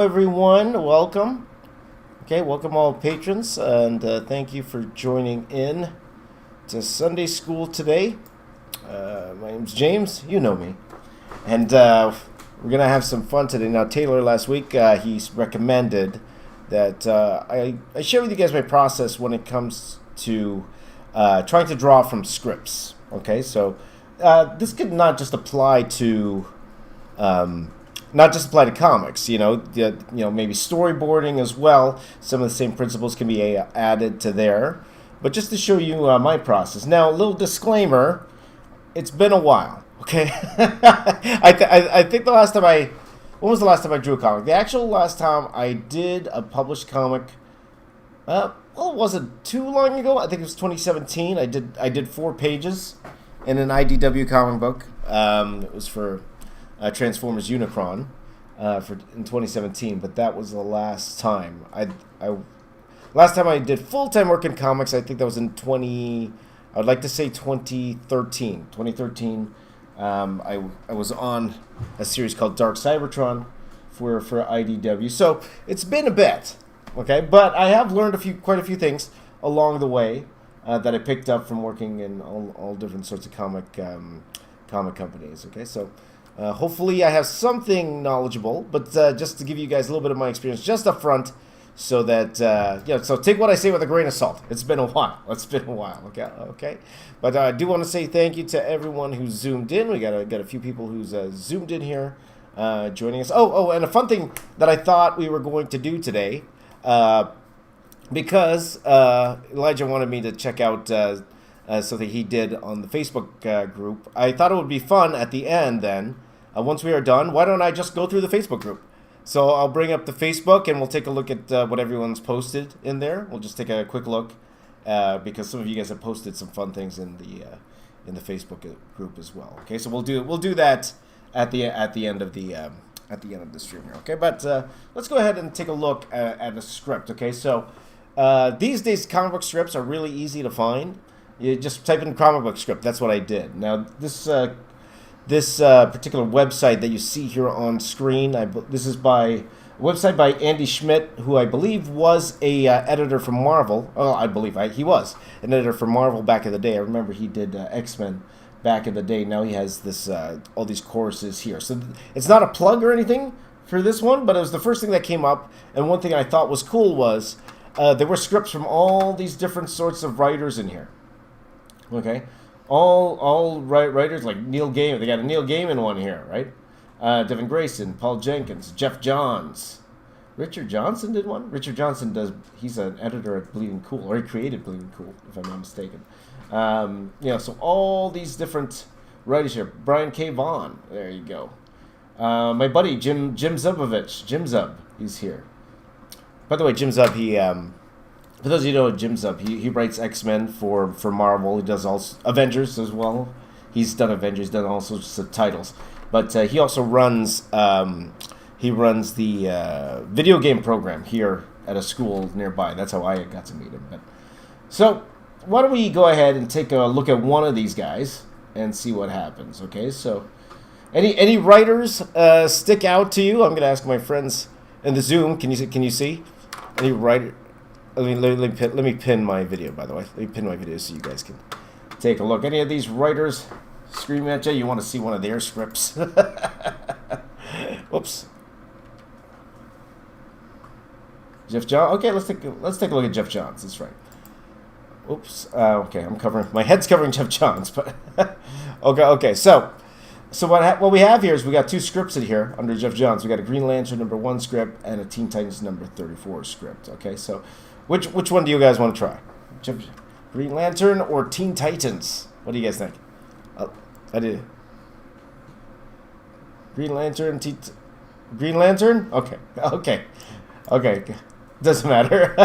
Everyone, welcome. Okay, welcome all patrons, and thank you for joining in to Sunday School today. My name's James, you know me, and we're gonna have some fun today. Now, Taylor last week he's recommended that I share with you guys my process when it comes to trying to draw from scripts. Okay, so this could not just apply to comics, maybe storyboarding as well. Some of the same principles can be added to there. But just to show you my process. Now, a little disclaimer, it's been a while, okay? I think when was the last time I drew a comic? The actual last time I did a published comic, it wasn't too long ago. I think it was 2017. I did 4 pages in an IDW comic book. It was for Transformers Unicron in 2017, but that was the last time last time I did full-time work in comics. I think that was in 2013. 2013. I was on a series called Dark Cybertron for IDW, so it's been a bit, okay. But I have learned quite a few things along the way that I picked up from working in all different sorts of comic companies. Okay, so. Hopefully I have something knowledgeable, but just to give you guys a little bit of my experience just up front, so that, so take what I say with a grain of salt. It's been a while. Okay? But I do want to say thank you to everyone who's zoomed in. We got a few people who's zoomed in here, joining us. And a fun thing that I thought we were going to do today, because Elijah wanted me to check out something he did on the Facebook group. I thought it would be fun at the end then, once we are done, why don't I just go through the Facebook group? So I'll bring up the Facebook and we'll take a look at what everyone's posted in there. We'll just take a quick look because some of you guys have posted some fun things in the Facebook group as well. Okay, so we'll do that at the end of the stream here. Okay, but let's go ahead and take a look at a script. Okay, so these days comic book scripts are really easy to find. You just type in comic book script. That's what I did. Now, this particular website that you see here on screen, this is a website by Andy Schmidt, who I believe was a editor for Marvel. Oh, I believe he was an editor for Marvel back in the day. I remember he did X-Men back in the day. Now he has this all these courses here. So it's not a plug or anything for this one, but it was the first thing that came up. And one thing I thought was cool was there were scripts from all these different sorts of writers in here. Okay, all writers like Neil Gaiman. They got a Neil Gaiman one here, right? Devin Grayson, Paul Jenkins, Jeff Johns, Richard Johnson did one. Richard Johnson he's an editor at Bleeding Cool, or he created Bleeding Cool, if I'm not mistaken. So all these different writers here. Brian K. Vaughan, there you go. My buddy Jim Zub, he's here. By the way, Jim Zub, for those of you who know Jim Zub, he writes X-Men for Marvel. He does also Avengers as well. He's done Avengers, done all sorts of titles. But he also runs the video game program here at a school nearby. That's how I got to meet him. So why don't we go ahead and take a look at one of these guys and see what happens. Okay, so any writers stick out to you? I'm going to ask my friends in the Zoom. Can you see any writer? Let me pin my video, by the way. Let me pin my video so you guys can take a look. Any of these writers screaming at you? You want to see one of their scripts? Whoops. Jeff Johns. Okay, let's take a look at Jeff Johns. That's right. Oops. Okay, my head's covering Jeff Johns, but okay. So what we have here is we got 2 scripts in here under Jeff Johns. We got a Green Lantern #1 script and a Teen Titans #34 script. Okay, so which one do you guys want to try? Green Lantern or Teen Titans? What do you guys think? I did. Green Lantern. Green Lantern? Okay. Doesn't matter.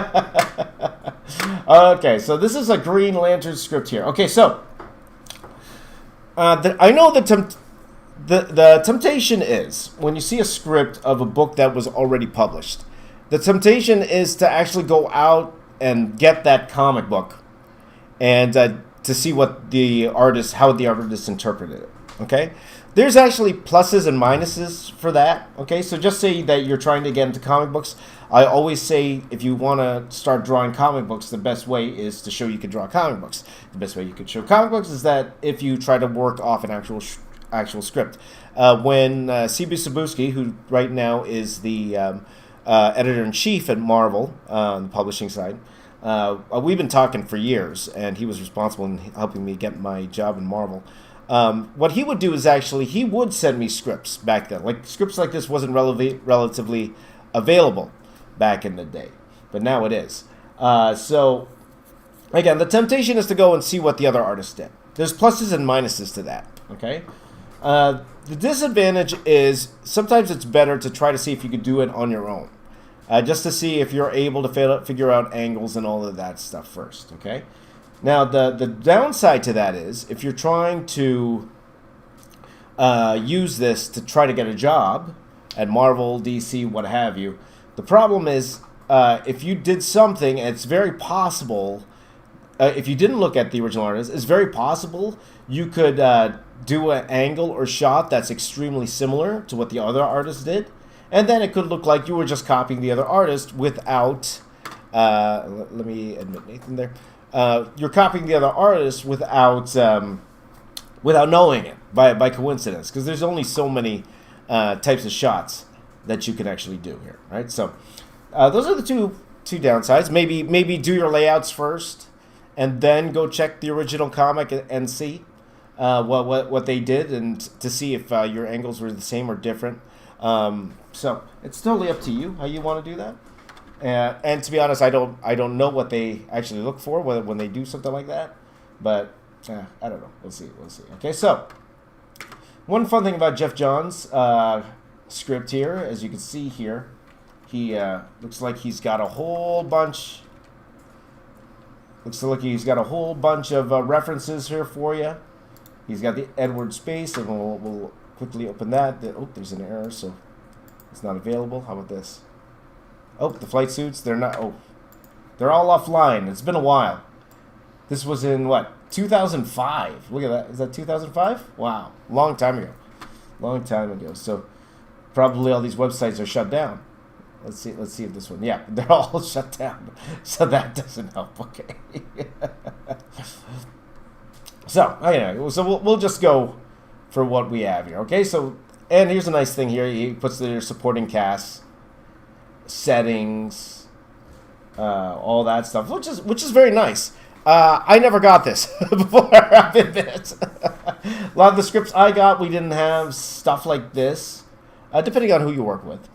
Okay, so this is a Green Lantern script here. Okay, so I know the temptation is when you see a script of a book that was already published, the temptation is to actually go out and get that comic book and to see how the artist interpreted it. Okay, There's actually pluses and minuses for that. Okay, so just say that you're trying to get into comic books. I always say if you want to start drawing comic books, the best way is to show you can draw comic books. The best way you could show comic books is that if you try to work off an actual script. When C.B. Cebulski, who right now is the editor-in-chief at Marvel on the publishing side, we've been talking for years, and he was responsible in helping me get my job in Marvel. What he would do is actually he would send me scripts back then. Like scripts like this wasn't relatively available back in the day, but now it is. So again, the temptation is to go and see what the other artists did. There's pluses and minuses to that. Okay. The disadvantage is sometimes it's better to try to see if you could do it on your own, just to see if you're able to figure out angles and all of that stuff first. Okay. Now, the downside to that is if you're trying to use this to try to get a job at Marvel, DC, what have you, the problem is if you did something, and it's very possible, if you didn't look at the original artist, it's very possible you could do an angle or shot that's extremely similar to what the other artist did, and then it could look like you were just copying the other artist without, let me admit Nathan there, you're copying the other artist without knowing it by coincidence, because there's only so many types of shots that you can actually do here, right? So those are the two downsides. Maybe do your layouts first, and then go check the original comic and see what they did, and to see if your angles were the same or different. So it's totally up to you how you want to do that. And to be honest, I don't know what they actually look for when they do something like that, but I don't know. We'll see. Okay, so one fun thing about Jeff Johns' script here, as you can see here, he looks like he's got a whole bunch. Looks like he's got a whole bunch of references here for you. He's got the Edward space, and we'll quickly open that. Oh, there's an error, so it's not available. How about this? Oh, the flight suits, they're not, oh, they're all offline. It's been a while. This was in, what, 2005? Look at that. Is that 2005? Wow. Long time ago. So probably all these websites are shut down. Let's see if this one, yeah, they're all shut down. So that doesn't help, okay. So, anyway, so we'll just go for what we have here, okay? So, and here's a nice thing here. He puts their supporting cast, settings, all that stuff, which is very nice. I never got this before. I admit. A lot of the scripts I got, we didn't have stuff like this, depending on who you work with,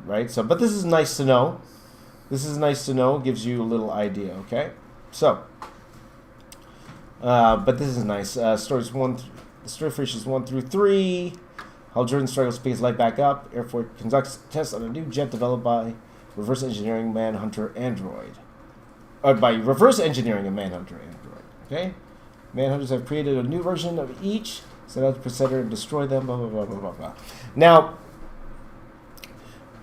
right? So, but this is nice to know. Gives you a little idea. Okay, so, but this is nice. Stories story features 1 through 3. How Jordan struggles to pick his life back up. Air Force conducts tests on a new jet developed by reverse engineering Manhunter android. By reverse engineering a Manhunter android. Okay? Manhunters have created a new version of each, set out to present and destroy them, blah, blah, blah, blah, blah, blah. Now,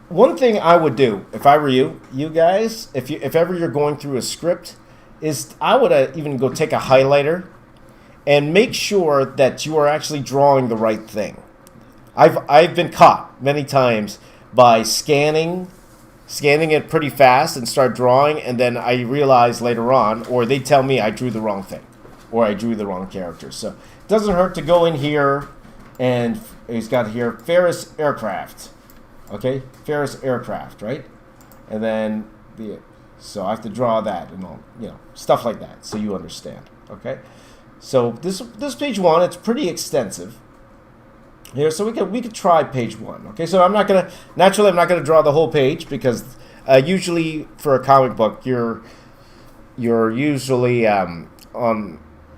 one thing I would do, if I were you guys, if ever you're going through a script, is I would even go take a highlighter and make sure that you are actually drawing the right thing. I've been caught many times by scanning it pretty fast and start drawing, and then I realize later on, or they tell me I drew the wrong thing, or I drew the wrong character. So it doesn't hurt to go in here, and he's got here Ferris Aircraft, okay, Ferris Aircraft, right? And then so I have to draw that and all, stuff like that, so you understand, okay? So this page 1, it's pretty extensive. Here, so we could try page 1. Okay, so I'm not gonna draw the whole page, because usually for a comic book you're usually on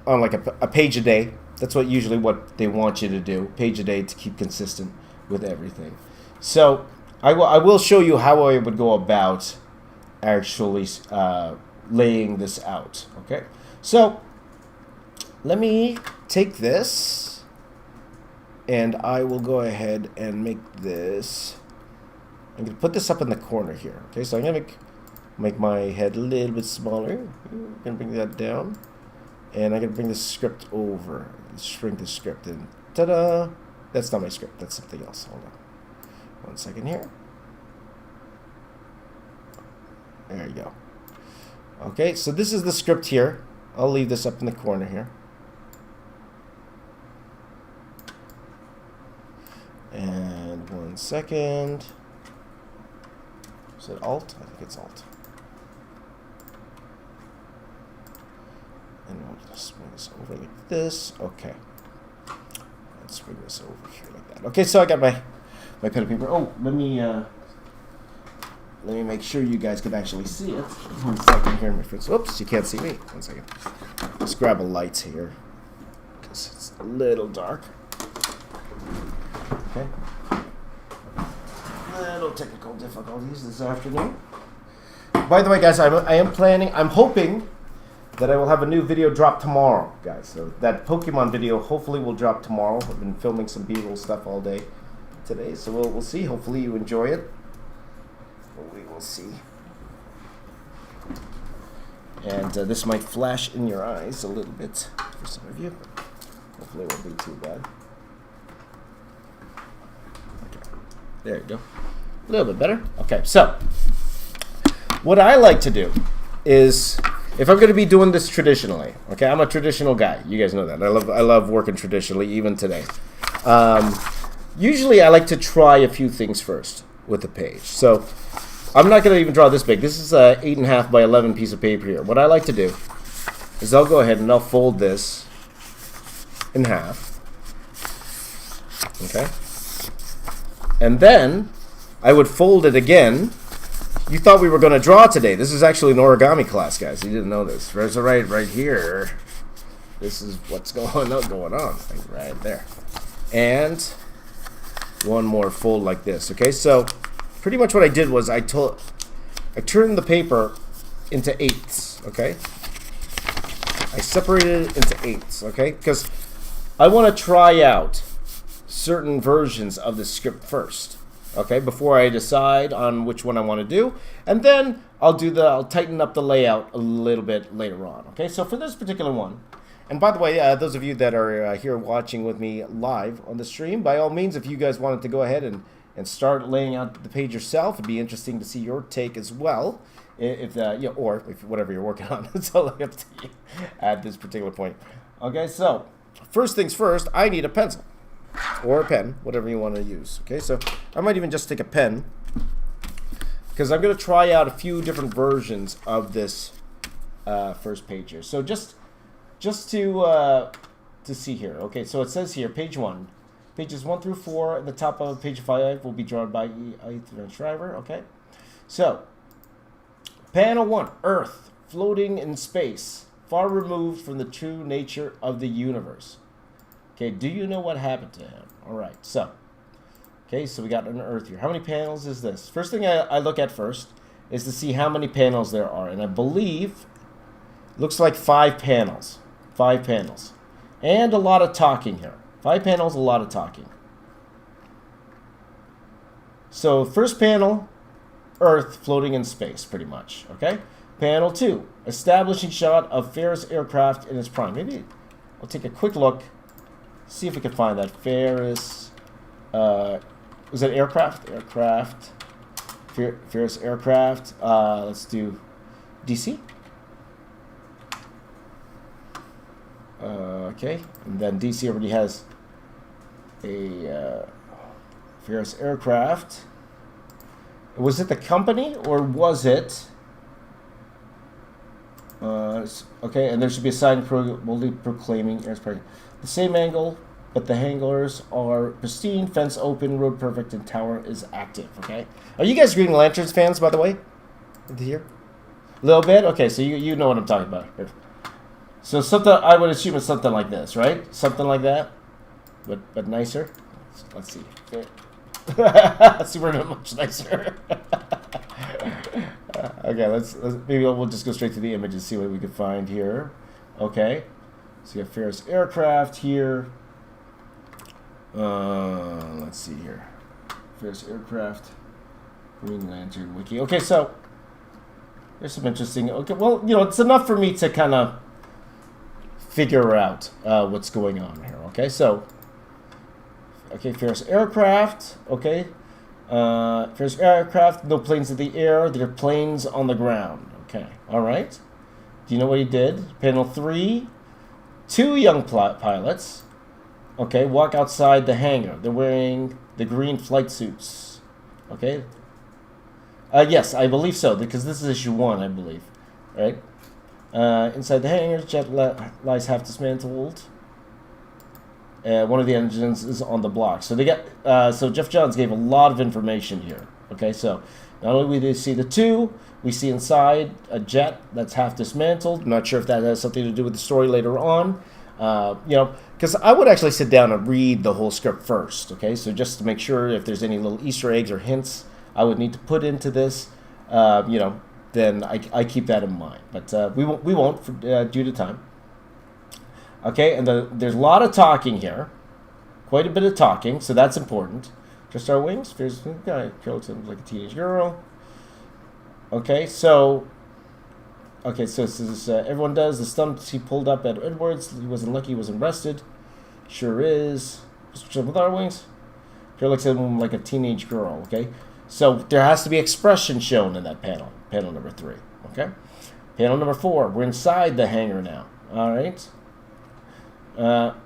like a page a day. That's usually what they want you to do, page a day, to keep consistent with everything. So I will show you how I would go about actually laying this out. Okay, so let me take this. And I will go ahead and make this. I'm going to put this up in the corner here. Okay, so I'm going to make my head a little bit smaller. I'm going to bring that down. And I'm going to bring the script over. Shrink the script in. Ta-da! That's not my script. That's something else. Hold on. 1 second here. There you go. Okay, so this is the script here. I'll leave this up in the corner here. And 1 second. Is it Alt? I think it's Alt. And we'll just bring this over like this. Okay. Let's bring this over here like that. Okay, so I got my pen and paper. Oh, let me make sure you guys can actually see it. 1 second here, my friends. Oops, you can't see me. 1 second. Let's grab a light here because it's a little dark. Okay. Little technical difficulties this afternoon. By the way, guys, I am planning. I'm hoping that I will have a new video drop tomorrow, guys. So that Pokemon video hopefully will drop tomorrow. I've been filming some B-roll stuff all day today, so we'll see. Hopefully you enjoy it. We will see. And this might flash in your eyes a little bit for some of you. Hopefully it won't be too bad. Okay. There you go. A little bit better. Okay, so what I like to do is, if I'm going to be doing this traditionally, okay, I'm a traditional guy. You guys know that. I love working traditionally, even today. Usually I like to try a few things first with the page. So I'm not going to even draw this big. This is a 8.5 by 11 piece of paper here. What I like to do is I'll go ahead and I'll fold this in half. Okay? And then I would fold it again. You thought we were going to draw today. This is actually an origami class, guys. You didn't know this. There's a right here. This is what's going on right there. And one more fold like this. Okay, so pretty much what I did was I turned the paper into eighths. Okay, I separated it into eighths. Okay, because I want to try out certain versions of the script first. Okay, before I decide on which one I want to do, and then I'll tighten up the layout a little bit later on. Okay, so for this particular one, and by the way, those of you that are here watching with me live on the stream, by all means, if you guys wanted to go ahead and start laying out the page yourself, it'd be interesting to see your take as well. If or if whatever you're working on, it's all up to you at this particular point. Okay, so first things first, I need a pencil. Or a pen, whatever you want to use. Okay, so I might even just take a pen because I'm going to try out a few different versions of this first page here. So just to see here. Okay, so it says here, page 1. Pages 1 through 4 at the top of page 5 will be drawn by Ethan Shriver. Okay, so panel 1, Earth floating in space, far removed from the true nature of the universe. Okay, do you know what happened to him? All right, so we got an Earth here. How many panels is this? First thing I look at first is to see how many panels there are, and I believe looks like 5 panels. 5 panels, and a lot of talking here. 5 panels, a lot of talking. So first panel, Earth floating in space, pretty much. Okay, panel 2, establishing shot of Ferris aircraft in its prime. Maybe I'll take a quick look. See if we can find that. Ferris, was it aircraft? Ferris aircraft. Let's do DC. Okay, and then DC already has a Ferris aircraft. Was it the company or was it? Okay, and there should be a sign boldly proclaiming airspace. The same angle, but the hangars are pristine, fence open, road perfect, and tower is active. Okay, are you guys Green Lanterns fans, by the way? Here, a little bit. Okay, so you know what I'm talking about. So something I would assume is something like this, right? Something like that, but nicer. Let's see. Super much nicer. Okay, let's maybe we'll just go straight to the image and see what we can find here. Okay. So you have Ferris aircraft here. Let's see here. Ferris aircraft. Green Lantern wiki. Okay, so there's some interesting. Okay, well, it's enough for me to kind of figure out what's going on here. Okay, so Okay, Ferris aircraft. Okay. Ferris aircraft, no planes in the air. There are planes on the ground. Okay. All right. Do you know what he did? Panel 3. 2 young pilots. Okay, walk outside the hangar. They're wearing the green flight suits. Okay. Yes, I believe so, because this is issue 1, I believe. Right? Inside the hangar, jet lies half dismantled. One of the engines is on the block. So they got. So Jeff Johns gave a lot of information here. Okay, so not only do we see the 2, we see inside a jet that's half dismantled. I'm not sure if that has something to do with the story later on. Because I would actually sit down and read the whole script first. Okay, so just to make sure if there's any little Easter eggs or hints I would need to put into this, then I keep that in mind. But we won't due to time. Okay, and there's a lot of talking here, quite a bit of talking, so that's important. Just our wings. There's a guy looks like a teenage girl. Okay, so this is everyone does the stunts he pulled up at Edwards. He wasn't lucky. He wasn't arrested. Sure is. Just with our wings. Girl looks at him like a teenage girl. Okay. So there has to be expression shown in that panel. Panel number 3. Okay. Panel number 4. We're inside the hangar now. All right.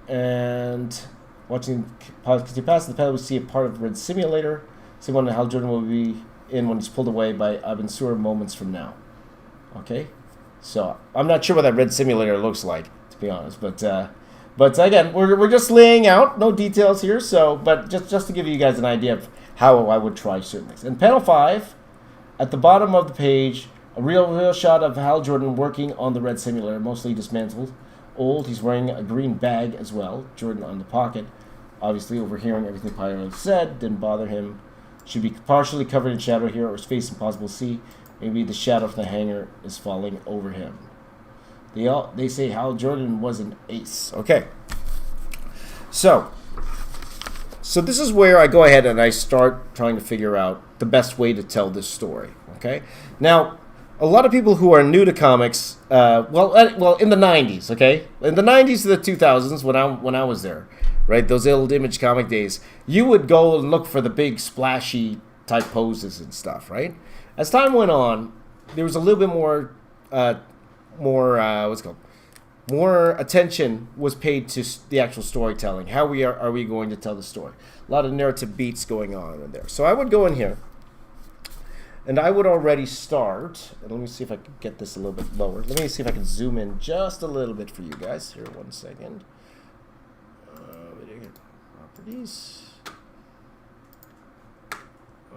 And watching pilots pass the panel, we see a part of Red Simulator. See one Hal Jordan will be in when he's pulled away by Abin Sur moments from now. Okay. So I'm not sure what that Red Simulator looks like, to be honest. But again, we're just laying out, no details here. So, but just to give you guys an idea of how I would try certain things. In panel 5, at the bottom of the page, a real shot of Hal Jordan working on the Red Simulator, mostly dismantled. Old, he's wearing a green bag as well. Jordan on the pocket. Obviously, overhearing everything the pilot said didn't bother him. Should be partially covered in shadow here, or his face impossible to see. Maybe the shadow from the hangar is falling over him. They say Hal Jordan was an ace. Okay. So this is where I go ahead and I start trying to figure out the best way to tell this story. Okay. Now, a lot of people who are new to comics, well, in the 90s, okay, in the 90s to the 2000s, when I was there, right, those old Image comic days, you would go and look for the big splashy type poses and stuff, right? As time went on, there was a little bit more attention was paid to the actual storytelling. How are we going to tell the story? A lot of narrative beats going on in there. So I would go in here. And I would already start, and let me see if I can get this a little bit lower. Let me see if I can zoom in just a little bit for you guys. Here, 1 second. Properties.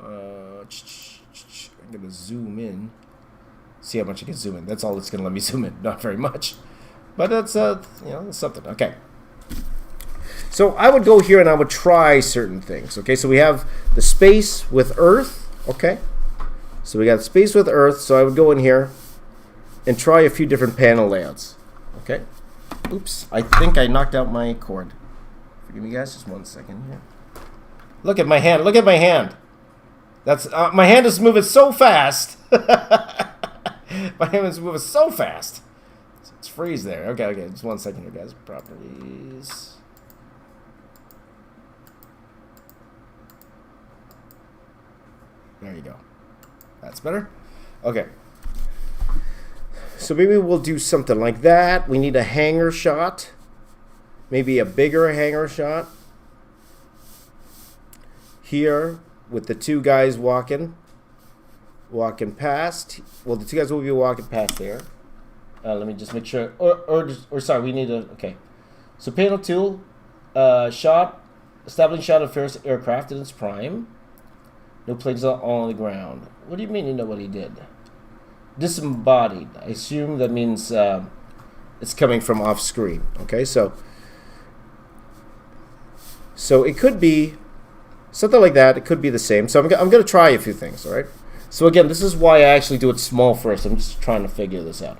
I'm going to zoom in. See how much I can zoom in. That's all it's going to let me zoom in. Not very much. But that's, that's something. Okay. So I would go here and I would try certain things. Okay, so we have the space with Earth. Okay. So we got space with Earth, so I would go in here and try a few different panel layouts. Okay. Oops, I think I knocked out my cord. Forgive me, guys, just 1 second here. Look at my hand. Look at my hand. That's my hand is moving so fast. My hand is moving so fast. It's freeze there. Okay, just 1 second here, guys. Properties. There you go. That's better. Okay. So maybe we'll do something like that. We need a hanger shot. Maybe a bigger hanger shot. Here with the 2 guys walking past. Well, the 2 guys will be walking past there. Let me just make sure. Or sorry, we need a. Okay. So panel 2, establishing shot of Ferris aircraft in its prime. No planes on the ground. What do you mean you know what he did? Disembodied. I assume that means it's coming from off screen. Okay, so it could be something like that. It could be the same. So I'm going to try a few things, all right? So again, this is why I actually do it small first. I'm just trying to figure this out.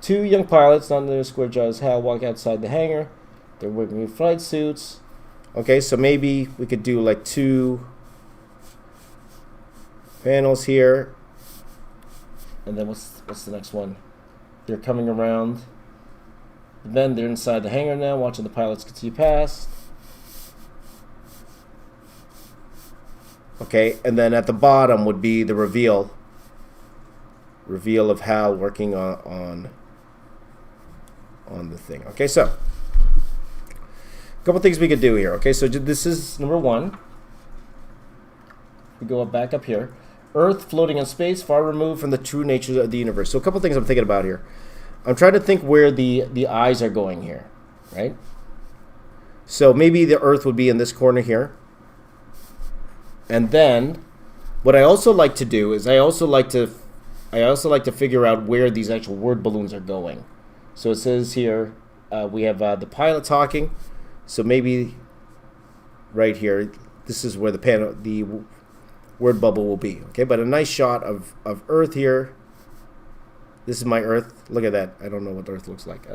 2 young pilots, not in their square jaw as hell, walk outside the hangar. They're wearing flight suits. Okay, so maybe we could do like 2 panels here, and then what's the next one? They're coming around. Then they're inside the hangar now, watching the pilots continue past. Okay, and then at the bottom would be the reveal of Hal working on the thing. Okay, so a couple things we could do here. Okay, so this is number one. We go back up here. Earth floating in space, far removed from the true nature of the universe. So a couple things I'm thinking about here. I'm trying to think where the eyes are going here, right? So maybe the Earth would be in this corner here. And then what I also like to do is I also like to figure out where these actual word balloons are going. So it says here we have the pilot talking. So maybe right here, this is where the word bubble will be. Okay, but a nice shot of Earth here. This is my Earth. Look at that. I don't know what Earth looks like.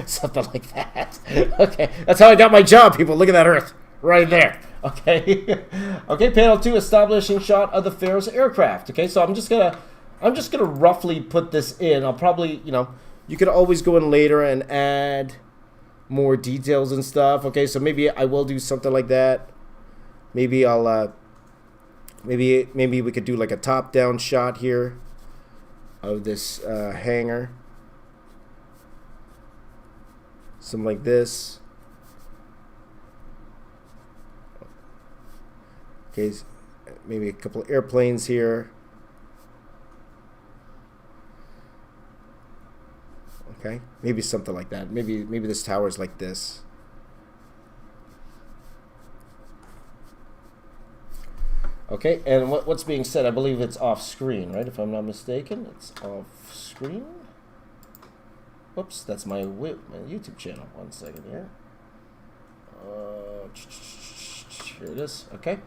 Something like that. Okay, that's how I got my job, people. Look at that Earth right there. Okay. Okay, panel 2, establishing shot of the Pharaoh's aircraft. Okay, so I'm just gonna roughly put this in. I'll probably, you could always go in later and add more details and stuff. Okay, so maybe I will do something like that. Maybe I'll maybe we could do like a top-down shot here of this hangar. Something like this. Okay, maybe a couple of airplanes here. Okay, maybe something like that. Maybe this tower is like this. Okay, and what's being said? I believe it's off screen, right? If I'm not mistaken, it's off screen. Whoops, that's my YouTube channel. 1 second here. Here it is. Okay.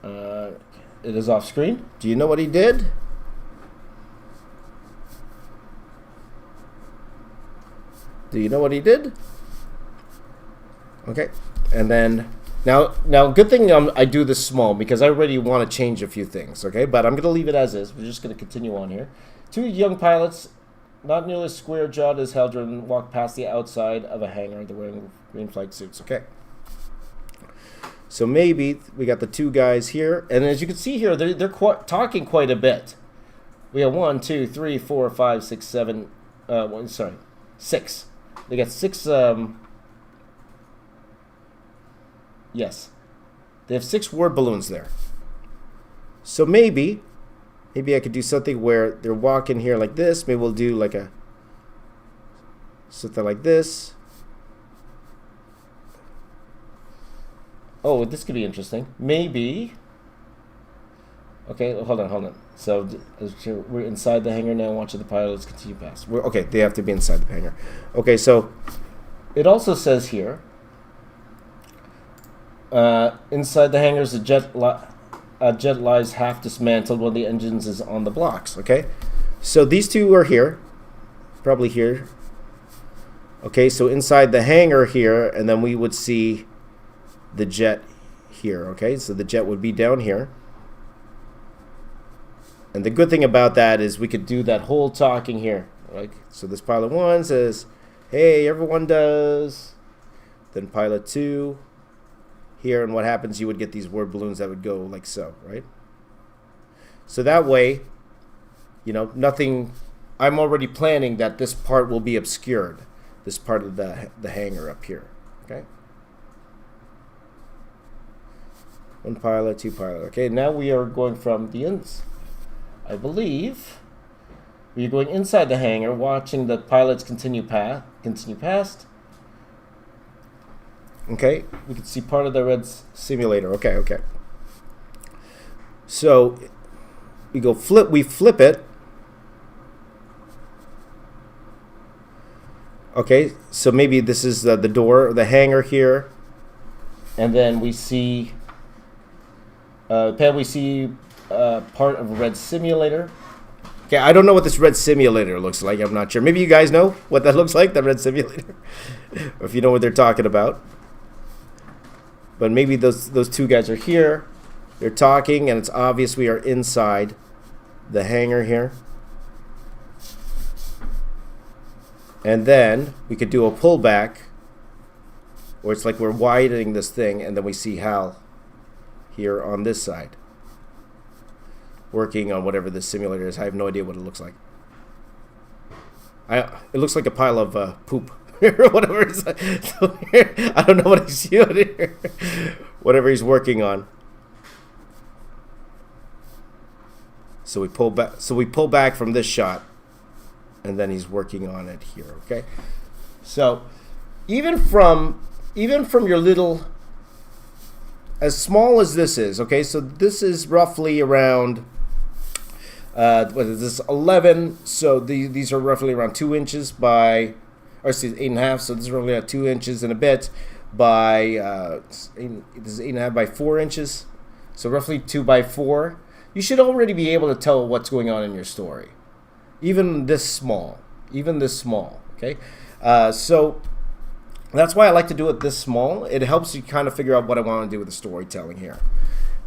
It is off screen. Do you know what he did? Do you know what he did? Okay, and then now, good thing I do this small because I already want to change a few things. Okay, but I'm gonna leave it as is. We're just gonna continue on here. 2 young pilots, not nearly square-jawed as Heldren, walk past the outside of a hangar. They're wearing green flight suits. Okay. So maybe we got the 2 guys here, and as you can see here, they're talking quite a bit. We have 1, 2, 3, 4, 5, 6, 7. 6. They got 6. Yes, they have 6 word balloons there. So maybe I could do something where they're walking here like this. Maybe we'll do like something like this. Oh, this could be interesting. Maybe. Okay, hold on. So we're inside the hangar now. Watching the pilots continue past. Okay, they have to be inside the hangar. Okay, so it also says here, inside the hangars, the jet lies half dismantled when the engines is on the blocks. Okay, so these 2 are here, probably here. Okay, so inside the hangar here, and then we would see the jet here. Okay, so the jet would be down here. And the good thing about that is we could do that whole talking here. Right? So this pilot 1 says, hey, everyone does. Then pilot 2 here, and what happens, you would get these word balloons that would go like so, right? So that way, nothing, I'm already planning that this part will be obscured. This part of the hangar up here, okay? 1 pilot, 2 pilot. Okay, now we are going from the ends. I believe we are going inside the hangar, watching the pilots continue past. Okay, we can see part of the red simulator. Okay. So we flip it. Okay, so maybe this is the door, the hangar here, and then we see. Part of a red simulator. Okay, I don't know what this red simulator looks like. I'm not sure. Maybe you guys know what that looks like, the red simulator, or if you know what they're talking about. But maybe those 2 guys are here. They're talking, and it's obvious we are inside the hangar here. And then we could do a pullback, where it's like we're widening this thing, and then we see Hal here on this side, working on whatever this simulator is. I have no idea what it looks like. It looks like a pile of poop or whatever. So I don't know what he's doing here. Whatever he's working on. So we pull back. So we pull back from this shot, and then he's working on it here. Okay. So even from your little, as small as this is, okay. So this is roughly around. What is this? 11. So these are roughly around 2 inches by, or excuse me, 8.5. So this is roughly at 2 inches and a bit by. This is 8.5 by 4 inches. So roughly 2 by 4. You should already be able to tell what's going on in your story, even this small. Okay. So that's why I like to do it this small. It helps you kind of figure out what I want to do with the storytelling here.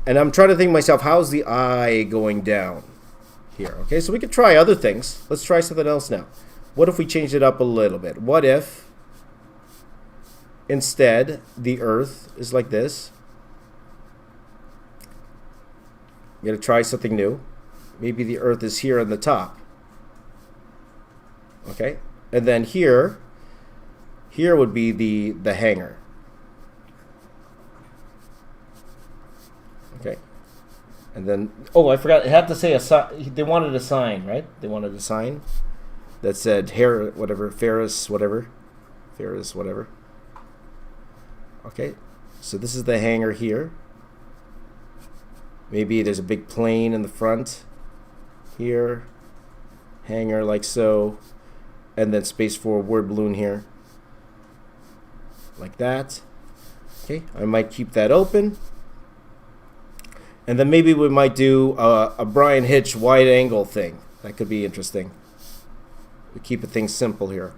And I'm trying to think to myself, how's the eye going down here? Okay, so we could try other things. Let's try something else now. What if we changed it up a little bit? What if instead the Earth is like this? I'm going to try something new. Maybe the Earth is here on the top. Okay, and then here would be the hangar. Okay. And then, oh, I forgot. It had to say a sign. They wanted a sign, right? They wanted a sign that said Ferris, whatever. Okay, so this is the hangar here. Maybe there's a big plane in the front here. Hangar like so. And then space for a word balloon here. Like that. Okay, I might keep that open. And then maybe we might do a Brian Hitch wide angle thing. That could be interesting. We keep things simple here.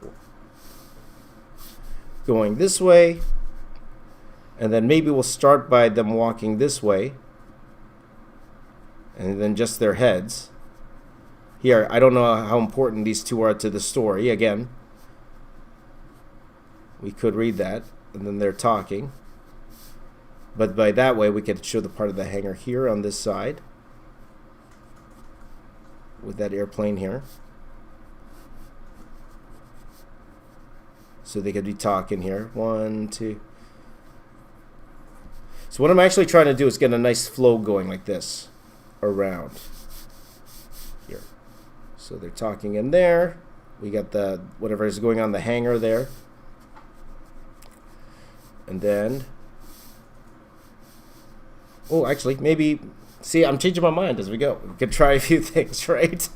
Going this way. And then maybe we'll start by them walking this way. And then just their heads. Here, I don't know how important these two are to the story. Again, we could read that. And then they're talking. But by that way, we could show the part of the hangar here on this side. With that airplane here. So they could be talking here. 1, 2. So what I'm actually trying to do is get a nice flow going like this. Around. Here. So they're talking in there. We got the whatever is going on the hangar there. And then... Oh, actually, maybe... See, I'm changing my mind as we go. We could try a few things, right?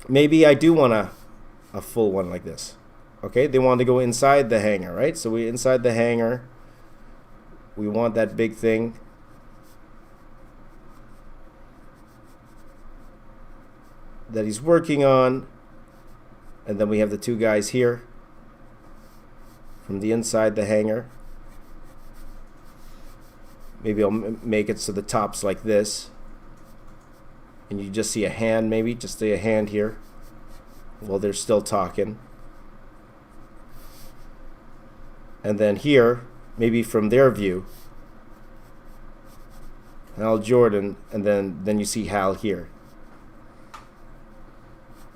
Maybe I do want a full one like this. Okay, they want to go inside the hangar, right? So we inside the hangar. We want that big thing. That he's working on. And then we have the two guys here. From the inside the hangar. Maybe I'll make it so the top's like this. And you just see a hand maybe. Just see a hand here. While they're still talking. And then here, maybe from their view. Hal Jordan. And then you see Hal here.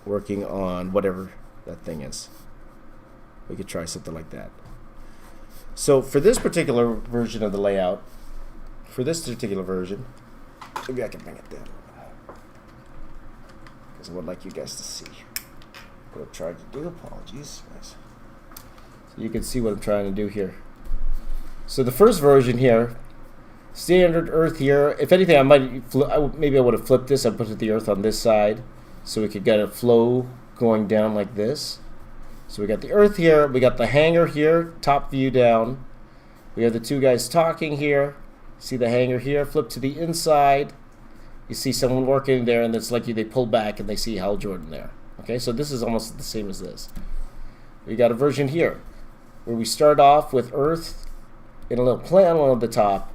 Working on whatever that thing is. We could try something like that. So for this particular version of the layout, maybe I can bring it down because I would like you guys to see what I'm trying to do. Apologies, guys. So you can see what I'm trying to do here. So the first version here, standard Earth here. If anything, I might maybe I would have flipped this and put the Earth on this side, so we could get a flow going down like this. So we got the Earth here, we got the hangar here, top view down. We have the two guys talking here. See the hangar here, flip to the inside. You see someone working there, and it's like they pull back and they see Hal Jordan there. Okay, so this is almost the same as this. We got a version here where we start off with Earth in a little panel at the top,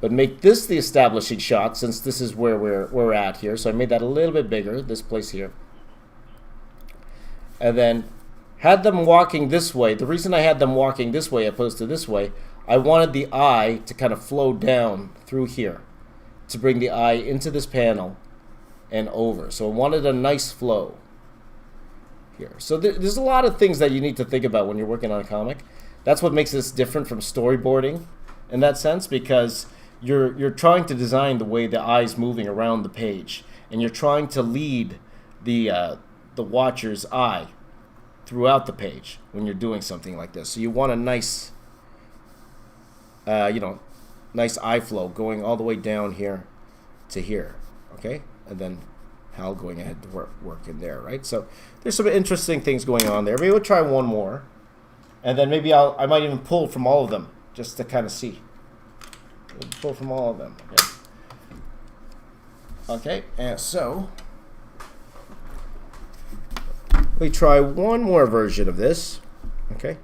but make this the establishing shot since this is where we're at here. So I made that a little bit bigger, this place here. And then had them walking this way. The reason I had them walking this way opposed to this way, I wanted the eye to kind of flow down through here to bring the eye into this panel and over. So I wanted a nice flow here. So there's a lot of things that you need to think about when you're working on a comic. That's what makes this different from storyboarding in that sense, because you're trying to design the way the eye's moving around the page, and you're trying to lead the watcher's eye throughout the page when you're doing something like this. So you want a nice, nice eye flow going all the way down here to here, okay? And then Hal going ahead to work in there, right? So there's some interesting things going on there. Maybe we'll try one more, and then maybe I might even pull from all of them just to kind of see. Pull from all of them. Okay, and so we try one more version of this. Okay,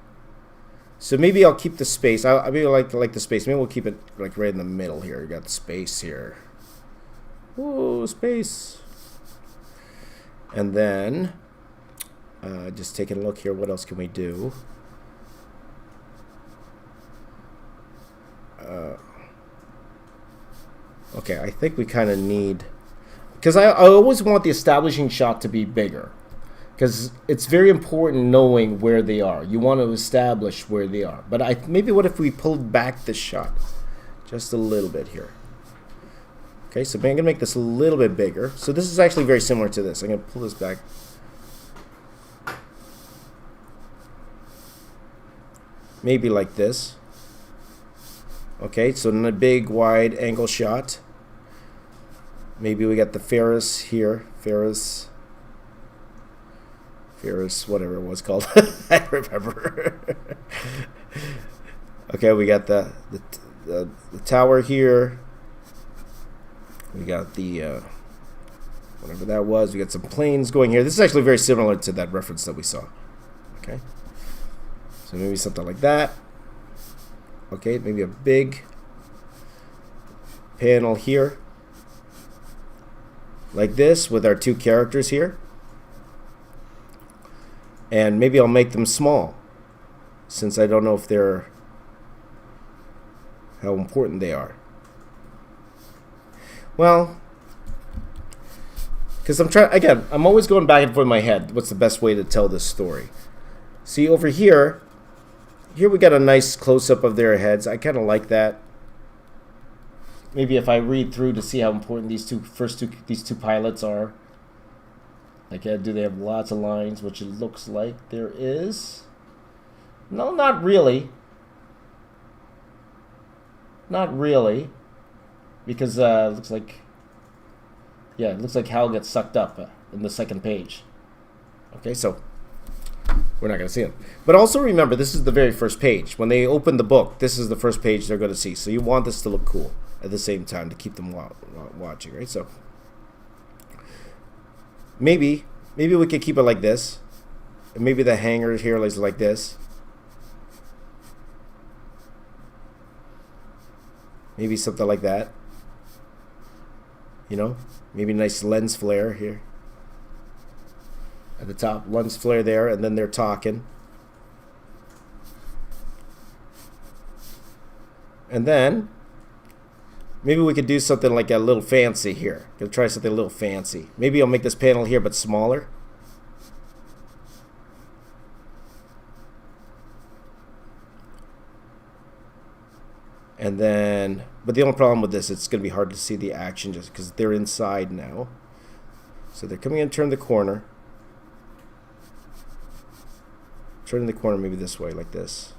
so maybe I'll keep the space. I maybe like the space. Maybe we'll keep it like right in the middle here. We got the space here. Ooh, space. And then just taking a look here. What else can we do? Okay, I think we kind of need, because I always want the establishing shot to be bigger, because it's very important knowing where they are. You want to establish where they are. But maybe what if we pulled back this shot just a little bit here? Okay, so I'm going to make this a little bit bigger. So this is actually very similar to this. I'm going to pull this back. Maybe like this. Okay, so in a big wide angle shot. Maybe we got the Ferris here. Ferris, whatever it was called. I remember. Okay, we got the tower here. We got the whatever that was. We got some planes going here. This is actually very similar to that reference that we saw. Okay, so maybe something like that. Okay, maybe a big panel here, like this, with our two characters here. And maybe I'll make them small, since I don't know if they're, how important they are. Well, because I'm always going back and forth in my head, what's the best way to tell this story? See, over here we got a nice close-up of their heads. I kind of like that. Maybe if I read through to see how important these two pilots are. Like, do they have lots of lines, which it looks like there is. No, not really. Not really. Because it looks like, yeah, it looks like Hal gets sucked up in the second page. Okay, so we're not going to see him. But also remember, this is the very first page. When they open the book, this is the first page they're going to see. So you want this to look cool at the same time to keep them watching, right? So maybe we could keep it like this. And maybe the hanger here is like this. Maybe something like that. You know, maybe a nice lens flare here. At the top, lens flare there, and then they're talking. And then maybe we could do something like a little fancy here. Gonna try something a little fancy. Maybe I'll make this panel here but smaller. And then, but the only problem with this, it's gonna be hard to see the action just because they're inside now. So they're coming in, turn the corner. Turning the corner maybe this way, like this.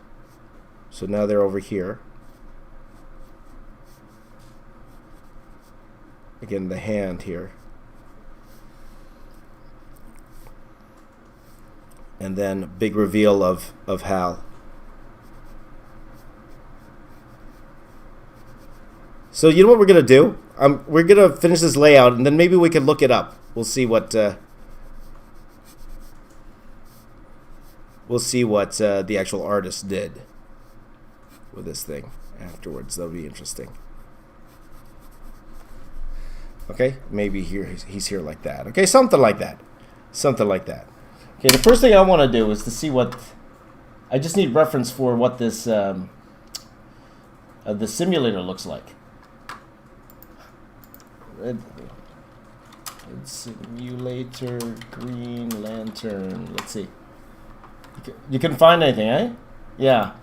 So now they're over here. Again, the hand here. And then big reveal of Hal. So you know what we're going to do? We're going to finish this layout, and then maybe we can look it up. We'll see what the actual artist did with this thing afterwards. That'll be interesting. Okay, maybe he's here like that. Okay, something like that. Something like that. Okay, the first thing I want to do is to see what... I just need reference for what this the simulator looks like. Red simulator, Green Lantern. Let's see. You couldn't find anything, eh? Yeah.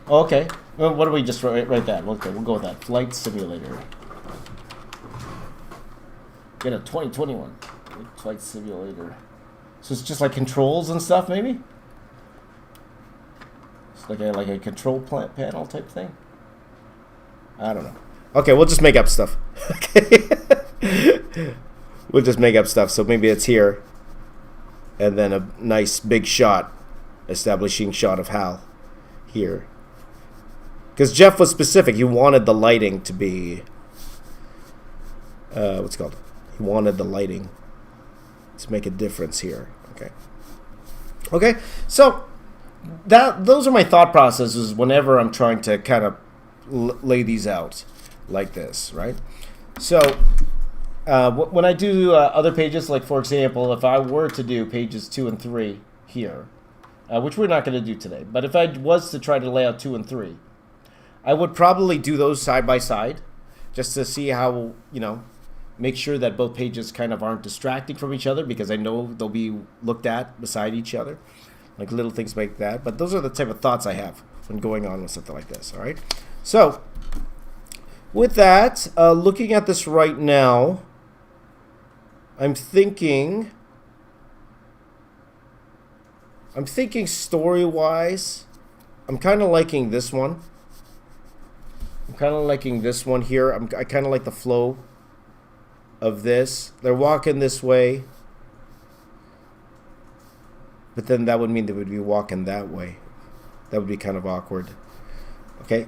Okay. Well, what do we just write that? Okay, we'll go with that. Flight simulator. Get a 2021 flight simulator. So it's just like controls and stuff, maybe. It's like a control panel type thing. I don't know. Okay, we'll just make up stuff. Okay. We'll just make up stuff. So maybe it's here. And then a nice big shot, establishing shot of Hal here. Because Jeff was specific. He wanted the lighting to be... what's it called? He wanted the lighting to make a difference here. Okay. Okay, so those are my thought processes whenever I'm trying to kind of lay these out like this, right? So when I do other pages, like for example, if I were to do pages 2 and 3 here, which we're not going to do today, but if I was to try to lay out 2 and 3, I would probably do those side by side just to see how, you know, make sure that both pages kind of aren't distracting from each other, because I know they'll be looked at beside each other, like little things like that. But those are the type of thoughts I have when going on with something like this, all right? So with that, looking at this right now, I'm thinking story-wise, I'm kind of liking this one. I'm kind of liking this one here. I kind of like the flow of this. They're walking this way, but then that would mean they would be walking that way. That would be kind of awkward. Okay.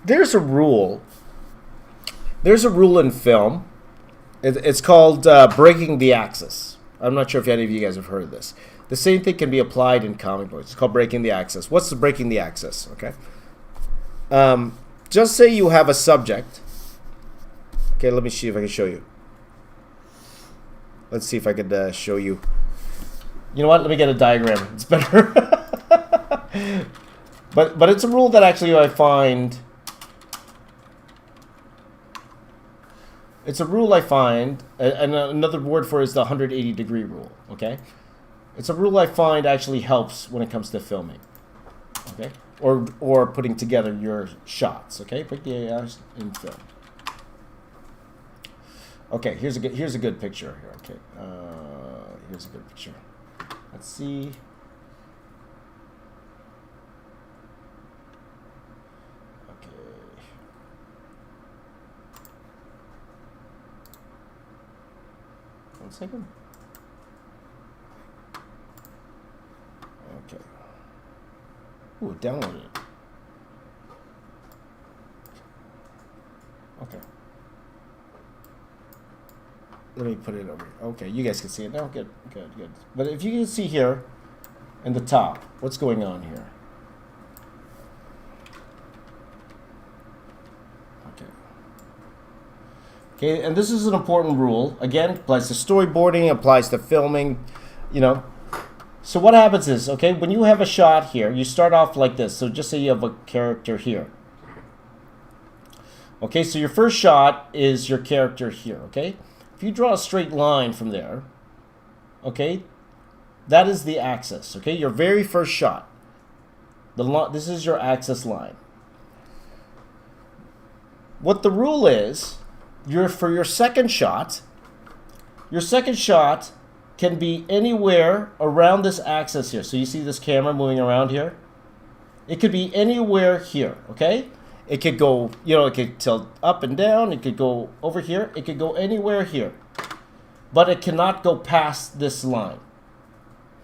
There's a rule. There's a rule in film. It's called breaking the axis. I'm not sure if any of you guys have heard of this. The same thing can be applied in comic books. It's called breaking the axis. What's the breaking the axis? Okay. Just say you have a subject. Okay, let me see if I can show you. Let's see if I could show you. You know what? Let me get a diagram. It's better. But it's a rule that actually I find. It's a rule I find, and another word for it is the 180-degree rule. Okay, it's a rule I find actually helps when it comes to filming. Okay, or putting together your shots. Okay, break the axis in film. Okay, here's a good picture here. Okay, here's a good picture. Let's see. Okay. 1 second. Okay. Ooh, it downloaded it. Okay. Let me put it over. Okay, you guys can see it now. Good. But if you can see here in the top, what's going on here? Okay, and this is an important rule. Again, applies to storyboarding, applies to filming, you know. So what happens is, okay, when you have a shot here, you start off like this. So just say you have a character here. Okay, so your first shot is your character here, okay? If you draw a straight line from there, okay, that is the axis, okay? Your very first shot. This is your axis line. What the rule is, for your second shot can be anywhere around this axis here. So you see this camera moving around here? It could be anywhere here, okay? It could go, you know, it could tilt up and down. It could go over here. It could go anywhere here. But it cannot go past this line.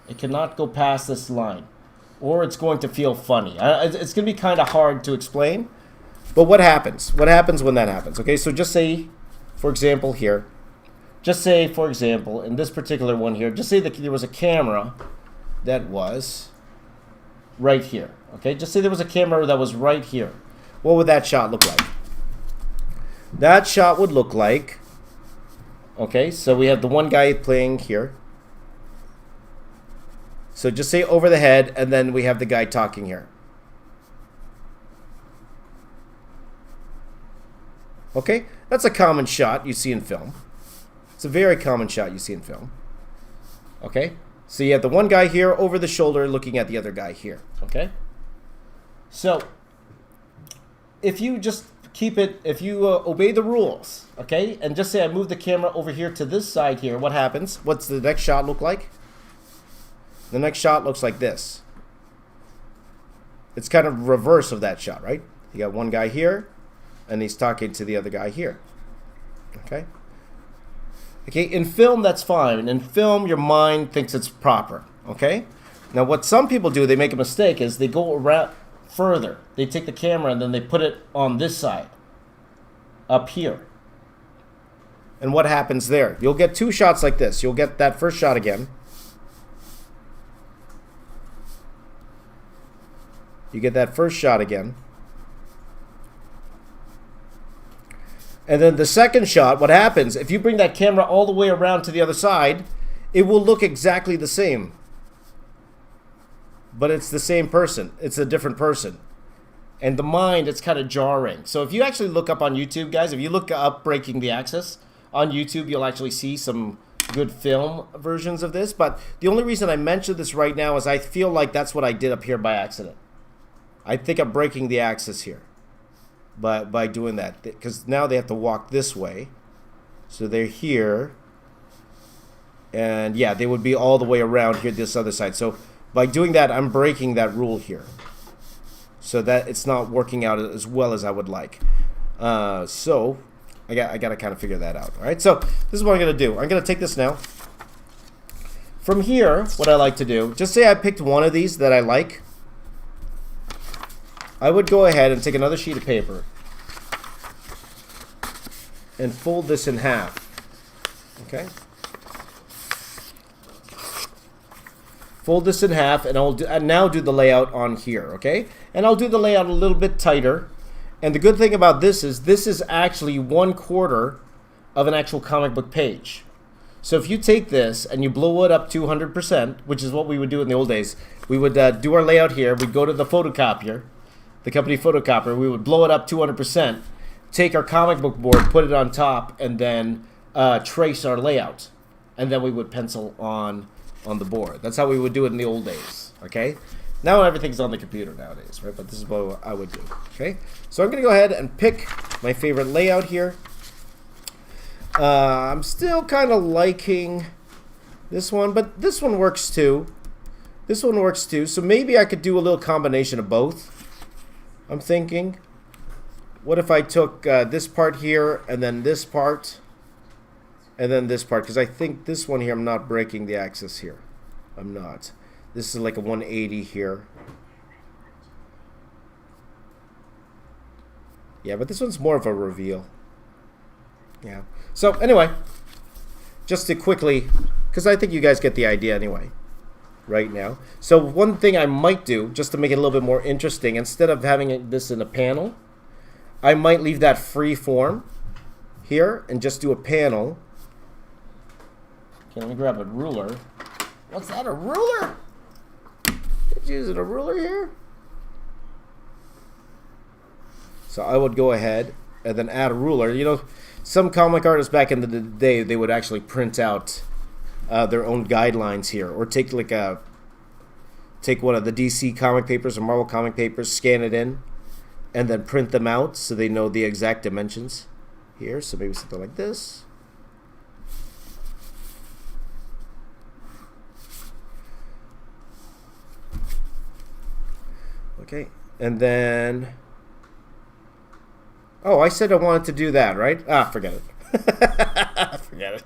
It cannot go past this line. Or it's going to feel funny. It's going to be kind of hard to explain. But what happens? What happens when that happens? Okay, so just say, for example, here. Just say, for example, in this particular one here, just say that there was a camera that was right here. Okay, just say there was a camera that was right here. What would that shot look like? That shot would look like, okay, so we have the one guy playing here. So just say over the head, and then we have the guy talking here. Okay, that's a common shot you see in film. It's a very common shot you see in film. Okay, so you have the one guy here over the shoulder looking at the other guy here. Okay, so if you just keep it, if you obey the rules, okay, and just say I move the camera over here to this side here, what happens? What's the next shot look like? The next shot looks like this. It's kind of reverse of that shot, right? You got one guy here, and he's talking to the other guy here. Okay? Okay, in film, that's fine. In film, your mind thinks it's proper. Okay? Now, what some people do, they make a mistake, is they go around further. They take the camera, and then they put it on this side, up here. And what happens there? You'll get two shots like this. You'll get that first shot again. You get that first shot again. And then the second shot, what happens, if you bring that camera all the way around to the other side, it will look exactly the same. But it's the same person. It's a different person. And the mind, it's kind of jarring. So if you actually look up on YouTube, guys, if you look up Breaking the Axis on YouTube, you'll actually see some good film versions of this. But the only reason I mention this right now is I feel like that's what I did up here by accident. I think I'm breaking the axis here by doing that, because now they have to walk this way. So they're here, and yeah, they would be all the way around here this other side. So by doing that, I'm breaking that rule here, so that it's not working out as well as I would like. So I got to kind of figure that out. All right, so this is what I'm going to do. I'm going to take this now. From here, what I like to do, just say I picked one of these that I like. I would go ahead and take another sheet of paper and fold this in half. Okay? Fold this in half, and I'll now do the layout on here, okay? And I'll do the layout a little bit tighter. And the good thing about this is actually 1/4 of an actual comic book page. So if you take this and you blow it up 200%, which is what we would do in the old days, we would do our layout here. We'd go to the photocopier, the company photocopier. We would blow it up 200%, take our comic book board, put it on top, and then trace our layout. And then we would pencil on the board. That's how we would do it in the old days, okay? Now everything's on the computer nowadays, right? But this is what I would do, okay? So I'm going to go ahead and pick my favorite layout here. I'm still kind of liking this one, but this one works too. This one works too, so maybe I could do a little combination of both. I'm thinking, what if I took this part here, and then this part, and then this part? Because I think this one here, I'm not breaking the axis here. I'm not. This is like a 180 here. Yeah, but this one's more of a reveal. Yeah. So anyway, just to quickly, because I think you guys get the idea anyway right now. So one thing I might do, just to make it a little bit more interesting, instead of having this in a panel, I might leave that free form here and just do a panel. Okay, let me grab a ruler. What's that, a ruler? It's using a ruler here? So I would go ahead and then add a ruler. You know, some comic artists back in the day, they would actually print out their own guidelines here, or take like take one of the DC comic papers or Marvel comic papers, scan it in, and then print them out so they know the exact dimensions here. So maybe something like this. Okay, and then, oh, I said I wanted to do that, right? Ah, forget it. Forget it.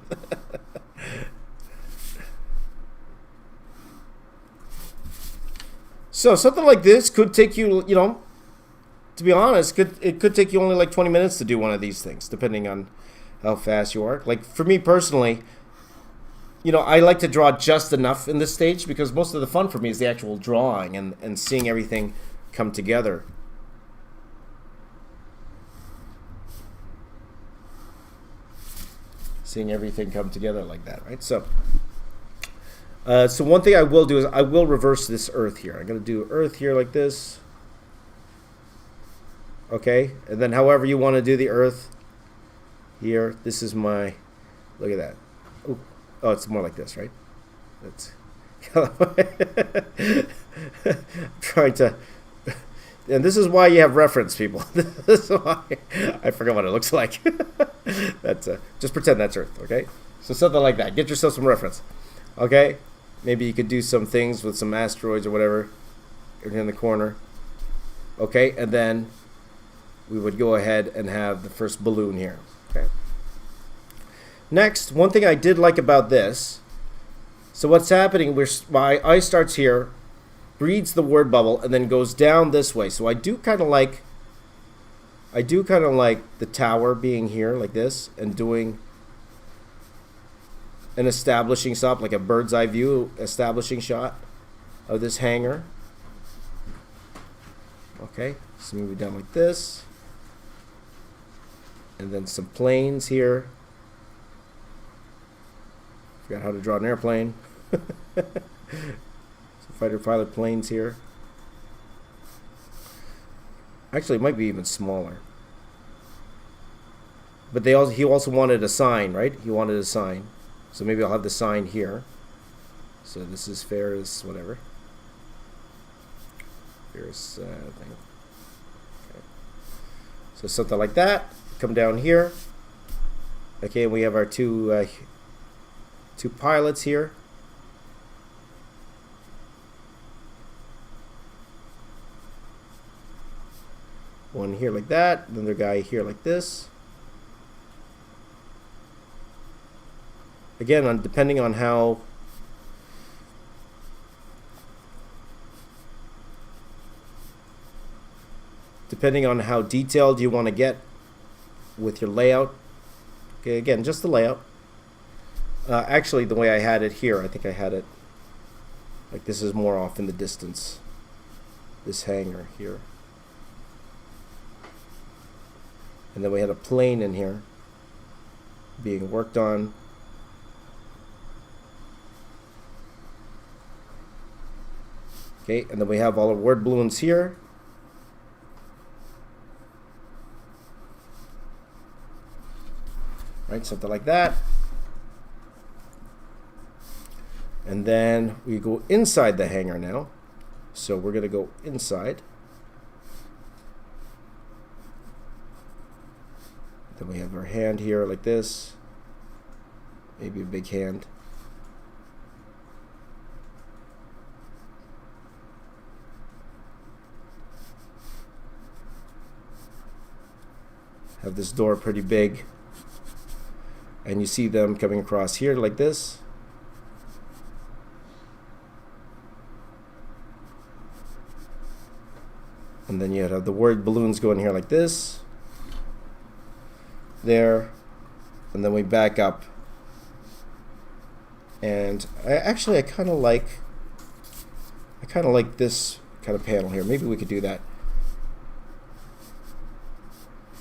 So something like this could take you, you know, to be honest, it could take you only like 20 minutes to do one of these things, depending on how fast you are. Like for me personally, you know, I like to draw just enough in this stage, because most of the fun for me is the actual drawing and seeing everything come together. Seeing everything come together like that, right? So one thing I will do is I will reverse this earth here. I'm going to do earth here like this. Okay? And then however you want to do the earth, here. This is my, look at that. Ooh. Oh, it's more like this, right? That's I'm trying to, and this is why you have reference, people. This is why I forgot what it looks like. That's just pretend that's Earth, okay? So something like that. Get yourself some reference, okay? Maybe you could do some things with some asteroids or whatever in the corner, okay? And then we would go ahead and have the first balloon here, okay? Next, one thing I did like about this. So what's happening? My eye starts here, reads the word bubble, and then goes down this way. So I do kind of like the tower being here like this and doing an establishing shot, like a bird's eye view establishing shot of this hangar. Okay, so move it down like this, and then some planes here. Forgot how to draw an airplane. Some fighter pilot planes here. Actually, it might be even smaller. But he also wanted a sign, right? He wanted a sign. So maybe I'll have the sign here. So this is Ferris, whatever. Ferris thing. Okay. So something like that. Come down here. Okay, and we have our two pilots here. One here like that, another guy here like this. Again, depending on how detailed you want to get with your layout. Okay, again, just the layout. Actually, the way I had it here, I think I had it like this is more off in the distance. This hangar here. And then we had a plane in here being worked on. Okay, and then we have all our word balloons here. Right, something like that. And then we go inside the hangar now. So we're going to go inside. Then we have our hand here like this. Maybe a big hand. Have this door pretty big. And you see them coming across here like this. And then you have the word balloons going here like this. There. And then we back up. And I kind of like this kind of panel here. Maybe we could do that.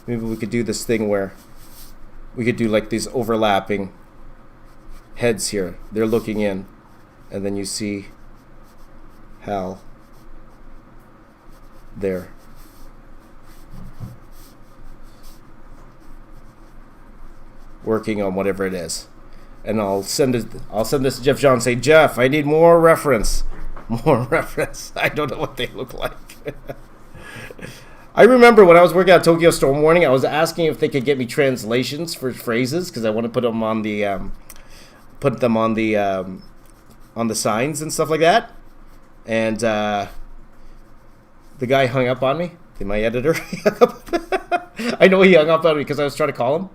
Maybe we could do this thing where we could do like these overlapping heads here. They're looking in. And then you see Hal there. Working on whatever it is. And I'll send this to Jeff John and say, Jeff, I need more reference. More reference. I don't know what they look like. I remember when I was working at Tokyo Storm Warning, I was asking if they could get me translations for phrases because I want to put them on the signs and stuff like that. And the guy hung up on me. My editor. I know he hung up on me because I was trying to call him.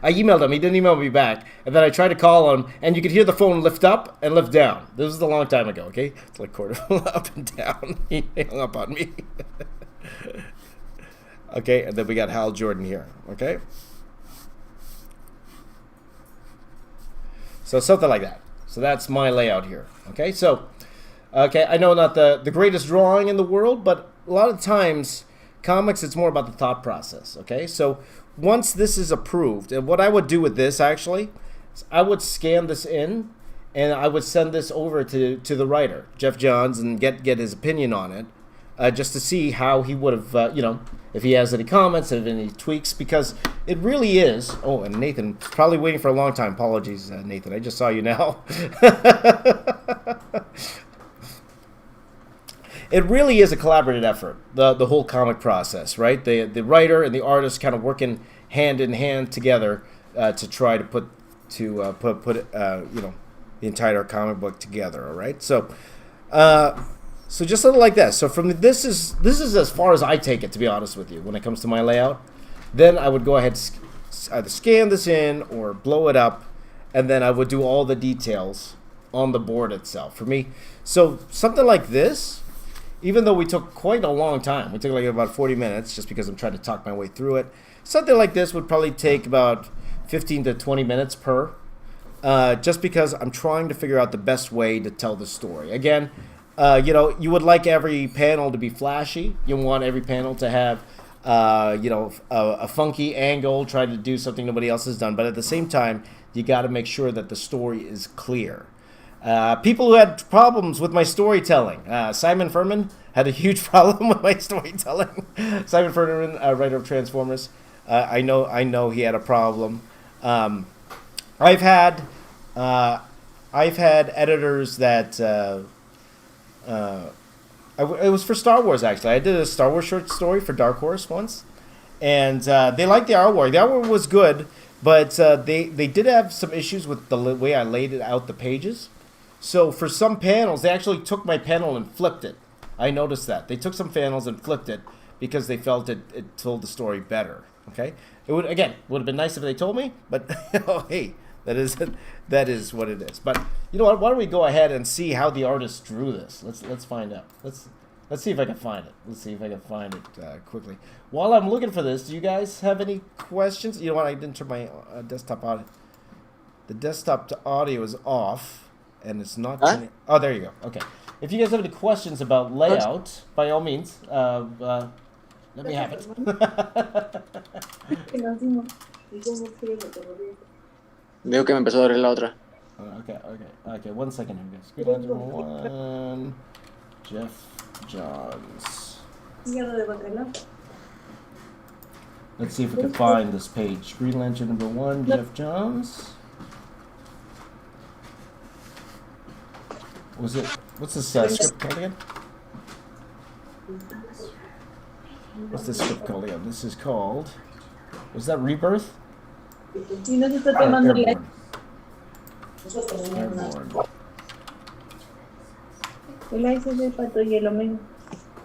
I emailed him. He didn't email me back. And then I tried to call him, and you could hear the phone lift up and lift down. This was a long time ago, okay? It's like quarter up and down. He hung up on me. Okay, and then we got Hal Jordan here, okay? So something like that. So that's my layout here, okay? So, okay, I know not the greatest drawing in the world, but a lot of times, comics, it's more about the thought process, okay? So once this is approved, and what I would do with this actually, is I would scan this in, and I would send this over to the writer, Jeff Johns, and get his opinion on it. just to see how he would have, if he has any comments, if any tweaks, because it really is. Oh, and Nathan, probably waiting for a long time. Apologies, Nathan. I just saw you now. It really is a collaborative effort, the whole comic process, right? The writer and the artist kind of working hand in hand together to try to put the entire comic book together. All right, so just something like that. So from this is as far as I take it, to be honest with you, when it comes to my layout. Then I would go ahead either scan this in or blow it up, and then I would do all the details on the board itself for me. So something like this. Even though we took quite a long time, we took like about 40 minutes just because I'm trying to talk my way through it. Something like this would probably take about 15 to 20 minutes per, just because I'm trying to figure out the best way to tell the story. Again, you would like every panel to be flashy. You want every panel to have, a funky angle, try to do something nobody else has done. But at the same time, you got to make sure that the story is clear. People who had problems with my storytelling. Simon Furman had a huge problem with my storytelling. Simon Furman, writer of Transformers. I know he had a problem. I've had editors that it was for Star Wars, actually. I did a Star Wars short story for Dark Horse once, and they liked the artwork. The artwork was good, but they did have some issues with the way I laid it out the pages. So for some panels, they actually took my panel and flipped it. I noticed that. They took some panels and flipped it because they felt it told the story better. Okay? It would have been nice if they told me, but hey, that is what it is. But you know what? Why don't we go ahead and see how the artist drew this? Let's find out. Let's see if I can find it. Let's see if I can find it quickly. While I'm looking for this, do you guys have any questions? You know what? I didn't turn my desktop on. The desktop audio is off. And it's not. Huh? Oh, there you go. Okay. If you guys have any questions about layout, by all means, let me have it. Veo que me empezó a abrir la otra. Okay. 1 second here, guys. Green Lantern 1, Jeff Johns. Let's see if we can find this page. Green Lantern number 1, Jeff Johns. What's this script called again? What's this script called again? This is called... Was that Rebirth? Airborne.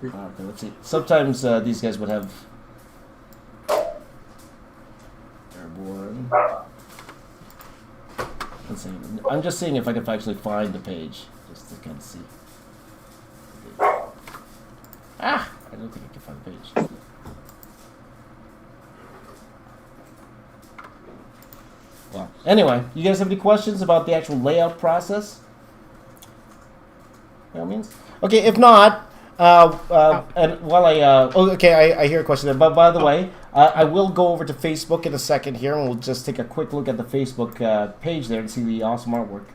Okay, let's see. Sometimes these guys would have... Airborne. Let's see. I'm just seeing if I can actually find the page. Just to kind of see. I don't think I can find the page. Well, anyway, you guys have any questions about the actual layout process? By all means. Okay, if not, and while I hear a question there. But by the way, I will go over to Facebook in a second here, and we'll just take a quick look at the Facebook page there and see the awesome artwork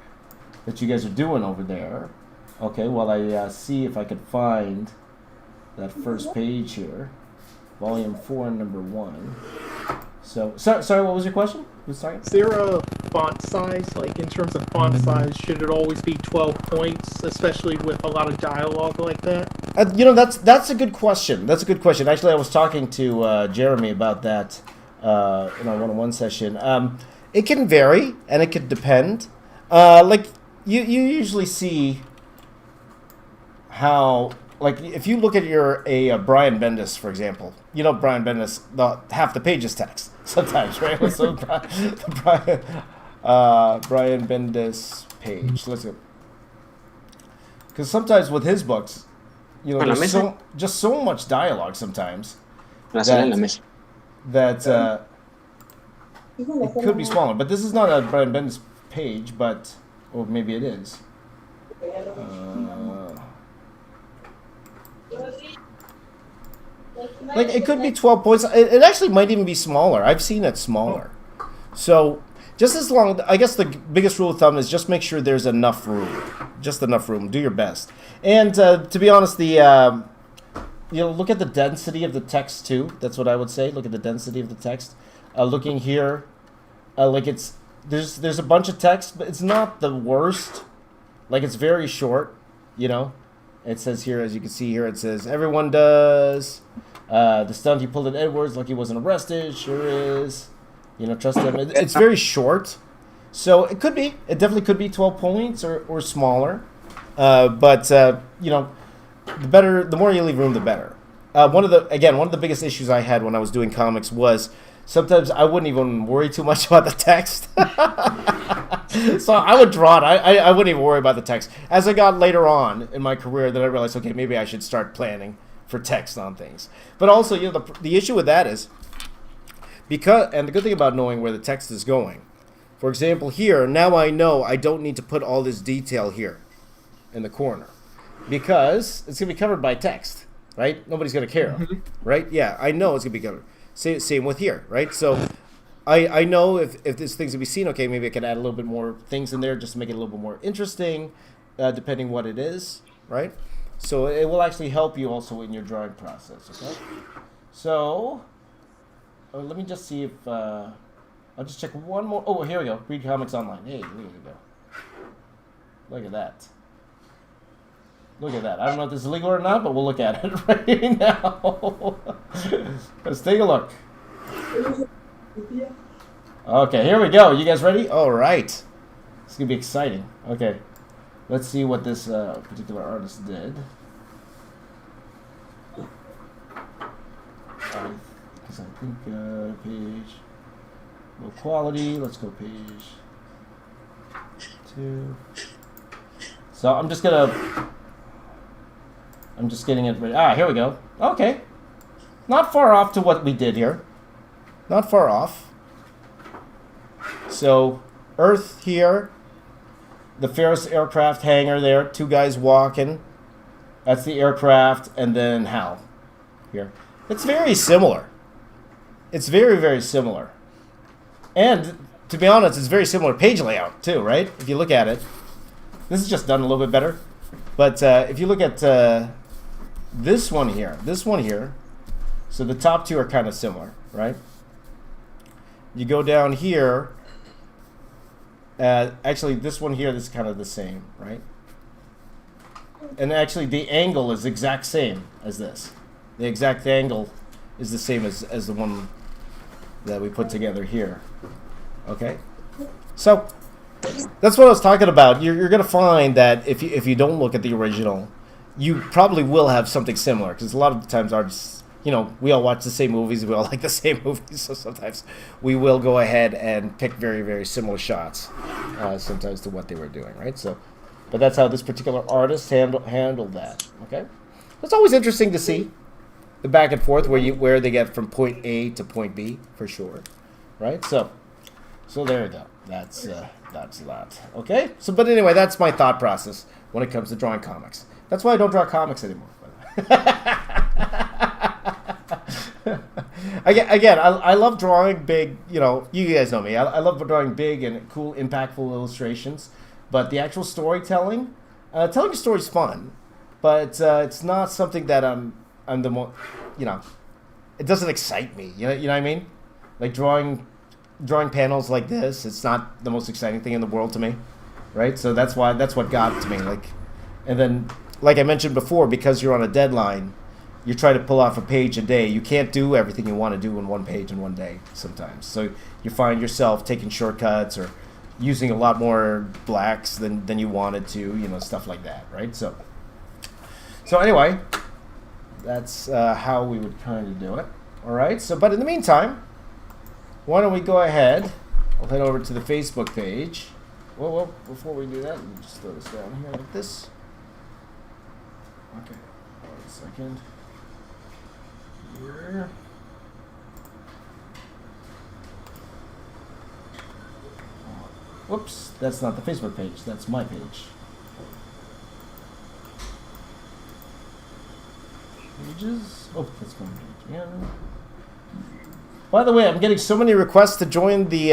that you guys are doing over there. Okay, while I see if I can find that first page here, volume 4, number 1. So, sorry, what was your question? Is there a font size, like in terms of font size, should it always be 12 points, especially with a lot of dialogue like that? That's a good question. That's a good question. Actually, I was talking to Jeremy about that in our one-on-one session. It can vary, and it could depend. Like, you usually see how... Like, if you look at a Brian Bendis, for example, Brian Bendis, half the page is text sometimes, right? So Brian Bendis page. Let's go. Because sometimes with his books, there's so much dialogue sometimes that it could be smaller. But this is not a Brian Bendis page, or maybe it is. Like, it could be 12 points. It actually might even be smaller. I've seen it smaller. So, just as long... I guess the biggest rule of thumb is just make sure there's enough room. Just enough room. Do your best. And, to be honest, the look at the density of the text too. That's what I would say. Look at the density of the text. Looking here, like there's a bunch of text, but it's not the worst. Like it's very short, It says here, as you can see here, it says everyone does. The stunt he pulled at Edwards, like he wasn't arrested. Sure is. Trust him. It's very short, so it definitely could be 12 points or smaller. But the more you leave room, the better. One of the biggest issues I had when I was doing comics was sometimes I wouldn't even worry too much about the text. So I would draw it. I wouldn't even worry about the text. As I got later on in my career, then I realized, okay, maybe I should start planning for text on things. But also, the issue with that is and the good thing about knowing where the text is going. For example, here, now I know I don't need to put all this detail here in the corner because it's going to be covered by text, right? Nobody's going to care, right? Yeah, I know it's going to be covered. Same with here, right? So I know if there's things to be seen, okay, maybe I can add a little bit more things in there just to make it a little bit more interesting, depending what it is, right? So it will actually help you also in your drawing process, okay? So let me just see if I'll just check one more. Oh, here we go. Read comics online. Hey, there we go. Look at that. Look at that. I don't know if this is legal or not, but we'll look at it right now. Let's take a look. Okay, here we go. You guys ready? All right. It's going to be exciting. Okay. Let's see what this particular artist did. Because I think page, low quality. Let's go page 2. So I'm just getting it ready. Here we go. Okay. Not far off to what we did here. Not far off. So Earth here. The Ferris aircraft hangar there. 2 guys walking. That's the aircraft. And then Hal here. It's very similar. It's very, very similar. And to be honest, it's very similar page layout too, right? If you look at it. This is just done a little bit better. But if you look at this one here, so the top 2 are kind of similar, right? You go down here. Actually, this one here, this is kind of the same, right? And actually, the angle is the exact same as this. The exact angle is the same as the one that we put together here. Okay? So, that's what I was talking about. You're going to find that if you don't look at the original, you probably will have something similar. Because a lot of the times artists, we all watch the same movies. We all like the same movies. So sometimes we will go ahead and pick very, very similar shots sometimes to what they were doing, right? So, but that's how this particular artist handled that, okay? It's always interesting to see the back and forth where they get from point A to point B, for sure, right? So there you go. That's that. Okay? So, but anyway, that's my thought process when it comes to drawing comics. That's why I don't draw comics anymore. Again, I love drawing big, you guys know me. I love drawing big and cool, impactful illustrations. But the actual storytelling, telling a story is fun, but it's not something that I'm the most, it doesn't excite me. You know what I mean? Like drawing panels like this, it's not the most exciting thing in the world to me, right? So that's what got to me. And then, like I mentioned before, because you're on a deadline, you try to pull off a page a day. You can't do everything you want to do in one page in one day sometimes. So you find yourself taking shortcuts or using a lot more blacks than you wanted to, stuff like that, right? So anyway, that's how we would kind of do it. All right. So, but in the meantime, why don't we go ahead? We'll head over to the Facebook page. Well, before we do that, let me just throw this down here like this. Okay. Hold on a second. Here. Whoops, that's not the Facebook page. That's my page. Pages. Oh, that's my page. Yeah. By the way, I'm getting so many requests to join the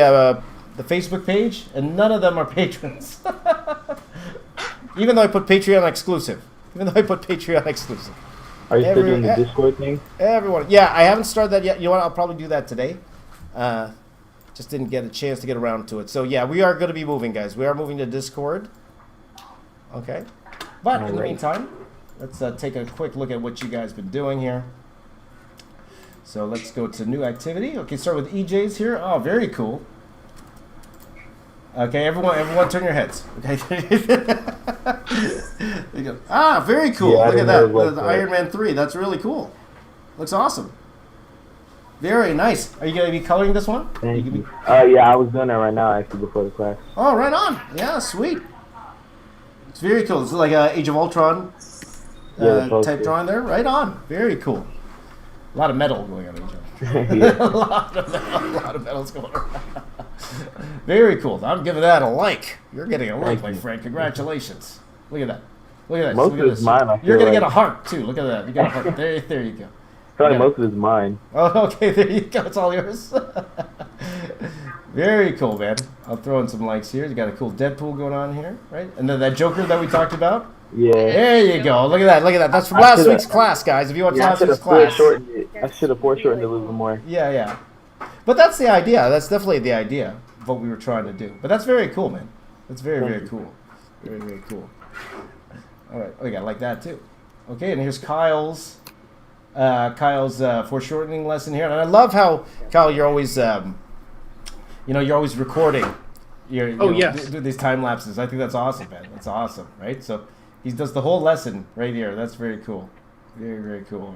Facebook page, and none of them are patrons. Even though I put Patreon exclusive. Are you still doing the Discord thing? Everyone. Yeah, I haven't started that yet. You know what? I'll probably do that today. Just didn't get a chance to get around to it. So, yeah, we are going to be moving, guys. We are moving to Discord. Okay. But in the meantime, let's take a quick look at what you guys been doing here. So let's go to new activity. Okay, start with EJ's here. Oh, very cool. Okay, everyone turn your heads. Okay. There you go. Ah, very cool. Yeah, look at that. The Iron Man 3. That's really cool. Looks awesome. Very nice. Are you going to be coloring this one? Thank you. Yeah, I was doing that right now, actually, before the class. Oh, right on. Yeah, sweet. It's very cool. It's like a Age of Ultron type drawing there. Right on. Very cool. A lot of metal going on, AJ. a lot of metal's going on. Very cool. I'm giving that a like. You're getting a like, my friend. Congratulations. Look at that. Look at that. Most of it's mine. You're going to get a heart, too. Look at that. You got a heart. There you go. Probably most of it's mine. Oh, okay. There you go. It's all yours. Very cool, man. I'll throw in some likes here. You got a cool Deadpool going on here, right? And then that Joker that we talked about. Yeah. There you go. Look at that. Look at that. That's from last week's class, guys. If you watched last week's class. I should have foreshortened it a little bit more. Yeah. But that's the idea. That's definitely the idea of what we were trying to do. But that's very cool, man. That's very cool. Very, very cool. All right. Oh, yeah, I like that, too. Okay, and here's Kyle's foreshortening lesson here. And I love how, Kyle, you're always, you're always recording. Yes. These time lapses. I think that's awesome, man. That's awesome, right? So he does the whole lesson right here. That's very cool. Very, very cool.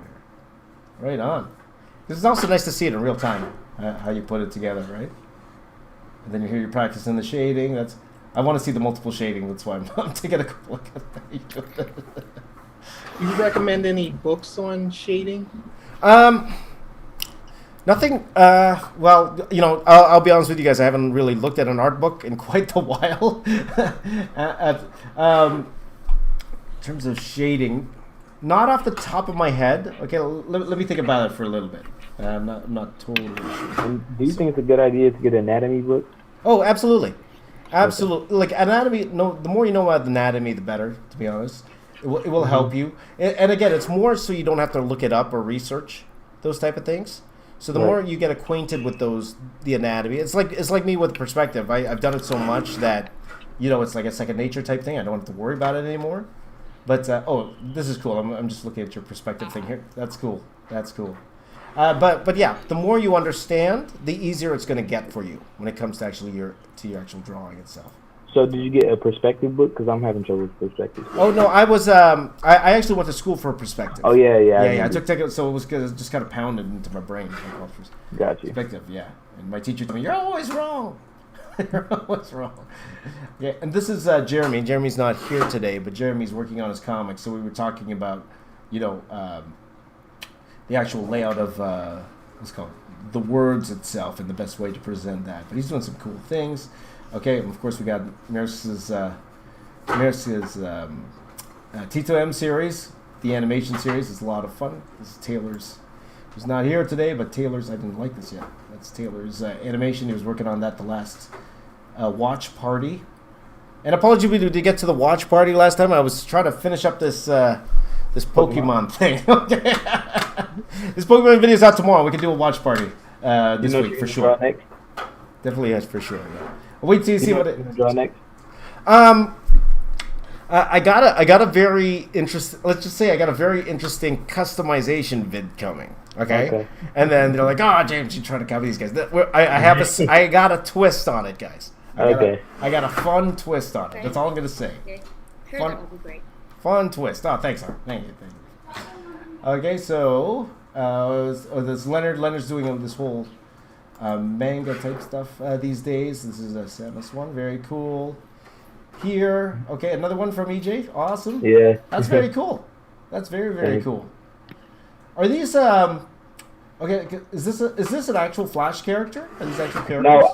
Right on. This is also nice to see it in real time, how you put it together, right? And then you're practicing the shading. I want to see the multiple shading. That's why I'm taking a quick look at that. You recommend any books on shading? Nothing. Well, I'll be honest with you guys. I haven't really looked at an art book in quite a while. In terms of shading, not off the top of my head. Okay, let me think about it for a little bit. I'm not totally sure. And do you think it's a good idea to get an anatomy book? Oh, absolutely. Like anatomy. No, the more you know about anatomy, the better. To be honest, it will help you. And again, it's more so you don't have to look it up or research those type of things. So the more you get acquainted with the anatomy, it's like me with perspective. I've done it so much that, it's like a second nature type thing. I don't have to worry about it anymore. But this is cool. I'm just looking at your perspective thing here. That's cool. But yeah, the more you understand, the easier it's going to get for you when it comes to actually your actual drawing itself. So did you get a perspective book? Because I'm having trouble with perspective. Oh no, I was I actually went to school for perspective. Oh yeah. I took it, so it was just kind of pounded into my brain. Gotcha. Perspective, yeah. And my teacher told me, "You're always wrong. You're always wrong." Yeah, and this is Jeremy. Jeremy's not here today, but Jeremy's working on his comic. So we were talking about, the actual layout of what's it called, the words itself, and the best way to present that. But he's doing some cool things. Okay, and of course we got Maris's Tito M series, the animation series. It's a lot of fun. This is Taylor's, who's not here today, but Taylor's, I didn't like this yet. That's Taylor's animation. He was working on that the last watch party. And apology, we did get to the watch party last time. I was trying to finish up this Pokemon thing. Okay, this Pokemon video is out tomorrow. We can do a watch party this week for sure. Definitely, yes, for sure. Yeah. Wait till you see what it. Draw next. I got a very interesting. Let's just say I got a very interesting customization vid coming. Okay. And then they're like, "Oh, James, you trying to copy these guys?" I got a twist on it, guys. I got a fun twist on it. That's all I'm gonna say. Okay. Sure, Fun. that would be great. Fun twist. Oh, thanks, Art. Thank you. Okay, so this Leonard's doing this whole manga type stuff these days. This is a Samus one. Very cool. Here, okay, another one from EJ. Awesome. Yeah. That's very cool. That's very cool. Are these okay? Is this an actual Flash character? Are these actual characters? No,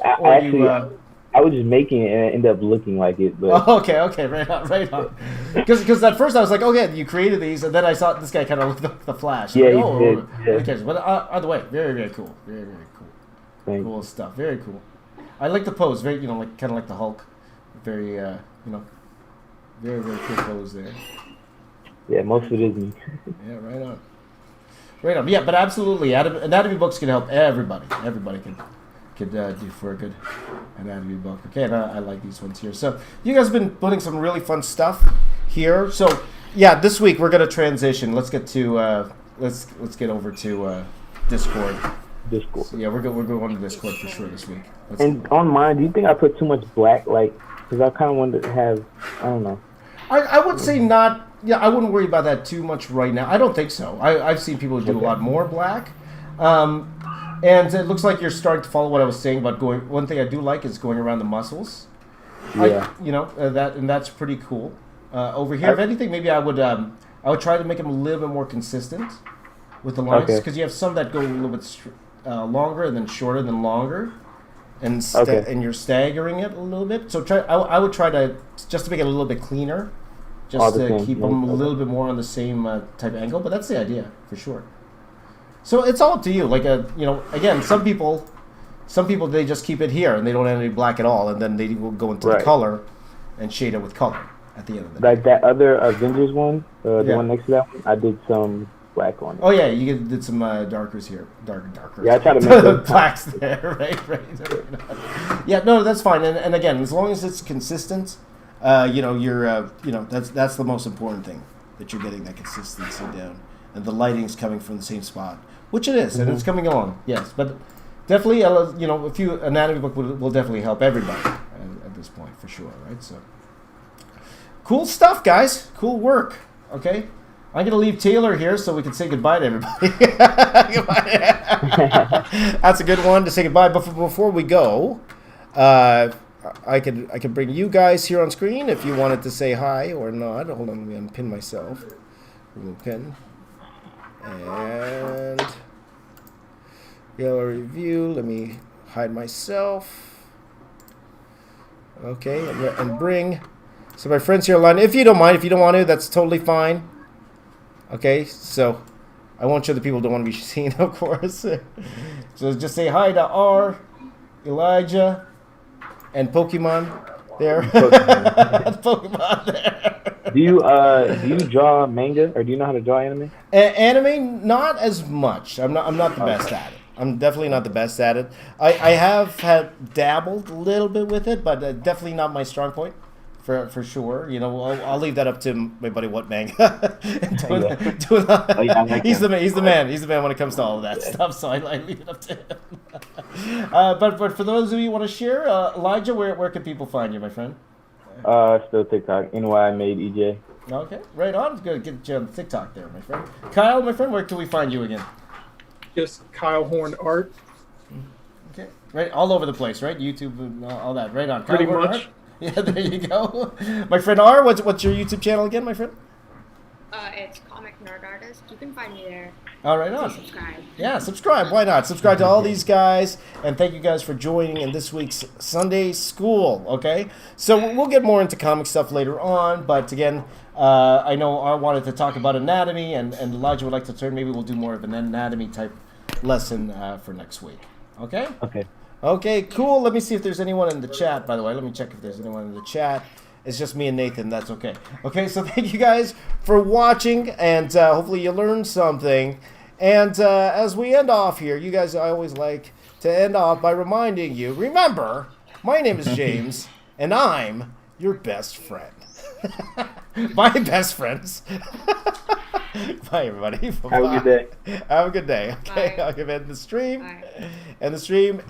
I was just making it and it ended up looking like it. But okay, right on. Because at first I was like, okay, you created these, and then I saw this guy kind of looked like the Flash. Yeah, like, he did. Yeah. But either way, very cool. Very cool. Thanks. Cool stuff. Very cool. I like the pose. Very, like kind of like the Hulk. Very, very cool pose there. Yeah, most of it is me. Yeah, right on. Right on. Yeah, but absolutely, anatomy books can help everybody. Everybody could do for a good anatomy book. Okay, and I like these ones here. So you guys have been putting some really fun stuff here. So yeah, this week we're gonna transition. Let's get to let's get over to Discord. Discord. So, yeah, we're going to Discord for sure this week. And on mine, do you think I put too much black? Like, because I kind of wanted to have, I don't know. I would say not. Yeah, I wouldn't worry about that too much right now. I don't think so. I've seen people do a lot more black. And it looks like you're starting to follow what I was saying about going. One thing I do like is going around the muscles. Yeah. That's pretty cool. Over here, if anything, maybe I would try to make them a little bit more consistent with the lines, because you have some that go a little bit longer and then shorter than longer, and and you're staggering it a little bit. So I would try to just to make it a little bit cleaner, just to keep them a little bit more on the same type angle. But that's the idea for sure. So it's all up to you. Like again, some people they just keep it here and they don't add any black at all, and then they will go into the color and shade it with color at the end of the day. Like that other Avengers one, the one next to that one, I did some black on it. Oh yeah, you did some darkers here, darker. Yeah, I try to make those blacks there, right. Yeah, no, that's fine. And again, as long as it's consistent, you're that's the most important thing, that you're getting that consistency down, and the lighting's coming from the same spot, which it is, and it's coming along. Yes, but definitely, a few anatomy book will definitely help everybody at this point for sure, right? So cool stuff, guys. Cool work. Okay. I'm going to leave Taylor here so we can say goodbye to everybody. That's a good one to say goodbye. But before we go, I could bring you guys here on screen if you wanted to say hi or not. Hold on, let me unpin myself. Remove pin. And gallery view. Let me hide myself. Okay, and bring. So my friends here online, if you don't mind, if you don't want to, that's totally fine. Okay, so I won't show the people who don't want to be seen, of course. So just say hi to R, Elijah, and Pokemon there. Pokemon there. Do you draw manga, or do you know how to draw anime? Anime, not as much. I'm not the best at it. I'm definitely not the best at it. I have dabbled a little bit with it, but definitely not my strong point. For sure, I'll leave that up to my buddy What Manga. He's the man. He's the man when it comes to all of that stuff. So I leave it up to him. But for those of you who want to share, Elijah, where can people find you, my friend? Still TikTok. NY made EJ. Okay, right on. Good, get you on TikTok there, my friend. Kyle, my friend, where can we find you again? Just Kyle Horn Art. Okay, right, all over the place, right? YouTube and all that. Right on. Pretty Kyle Horn much. Art? Yeah, there you go. My friend R, what's your YouTube channel again, my friend? It's Comic Nerd Artist. You can find me there. All right, on. Subscribe. Yeah, subscribe. Why not? Subscribe to all these guys, and thank you guys for joining in this week's Sunday School. Okay, so we'll get more into comic stuff later on, but again, I know R wanted to talk about anatomy, and Elijah would like to turn. Maybe we'll do more of an anatomy type lesson for next week. Okay. Okay. Okay, cool. Let me see if there's anyone in the chat, by the way. Let me check if there's anyone in the chat. It's just me and Nathan. That's okay. Okay, so thank you guys for watching, and hopefully you learned something. And as we end off here, you guys, I always like to end off by reminding you, remember, my name is James, and I'm your best friend. My best friends. Bye, everybody. Bye-bye. Have a good day. Have a good day. Okay, Bye. I'll give end the stream. Bye. And the stream, and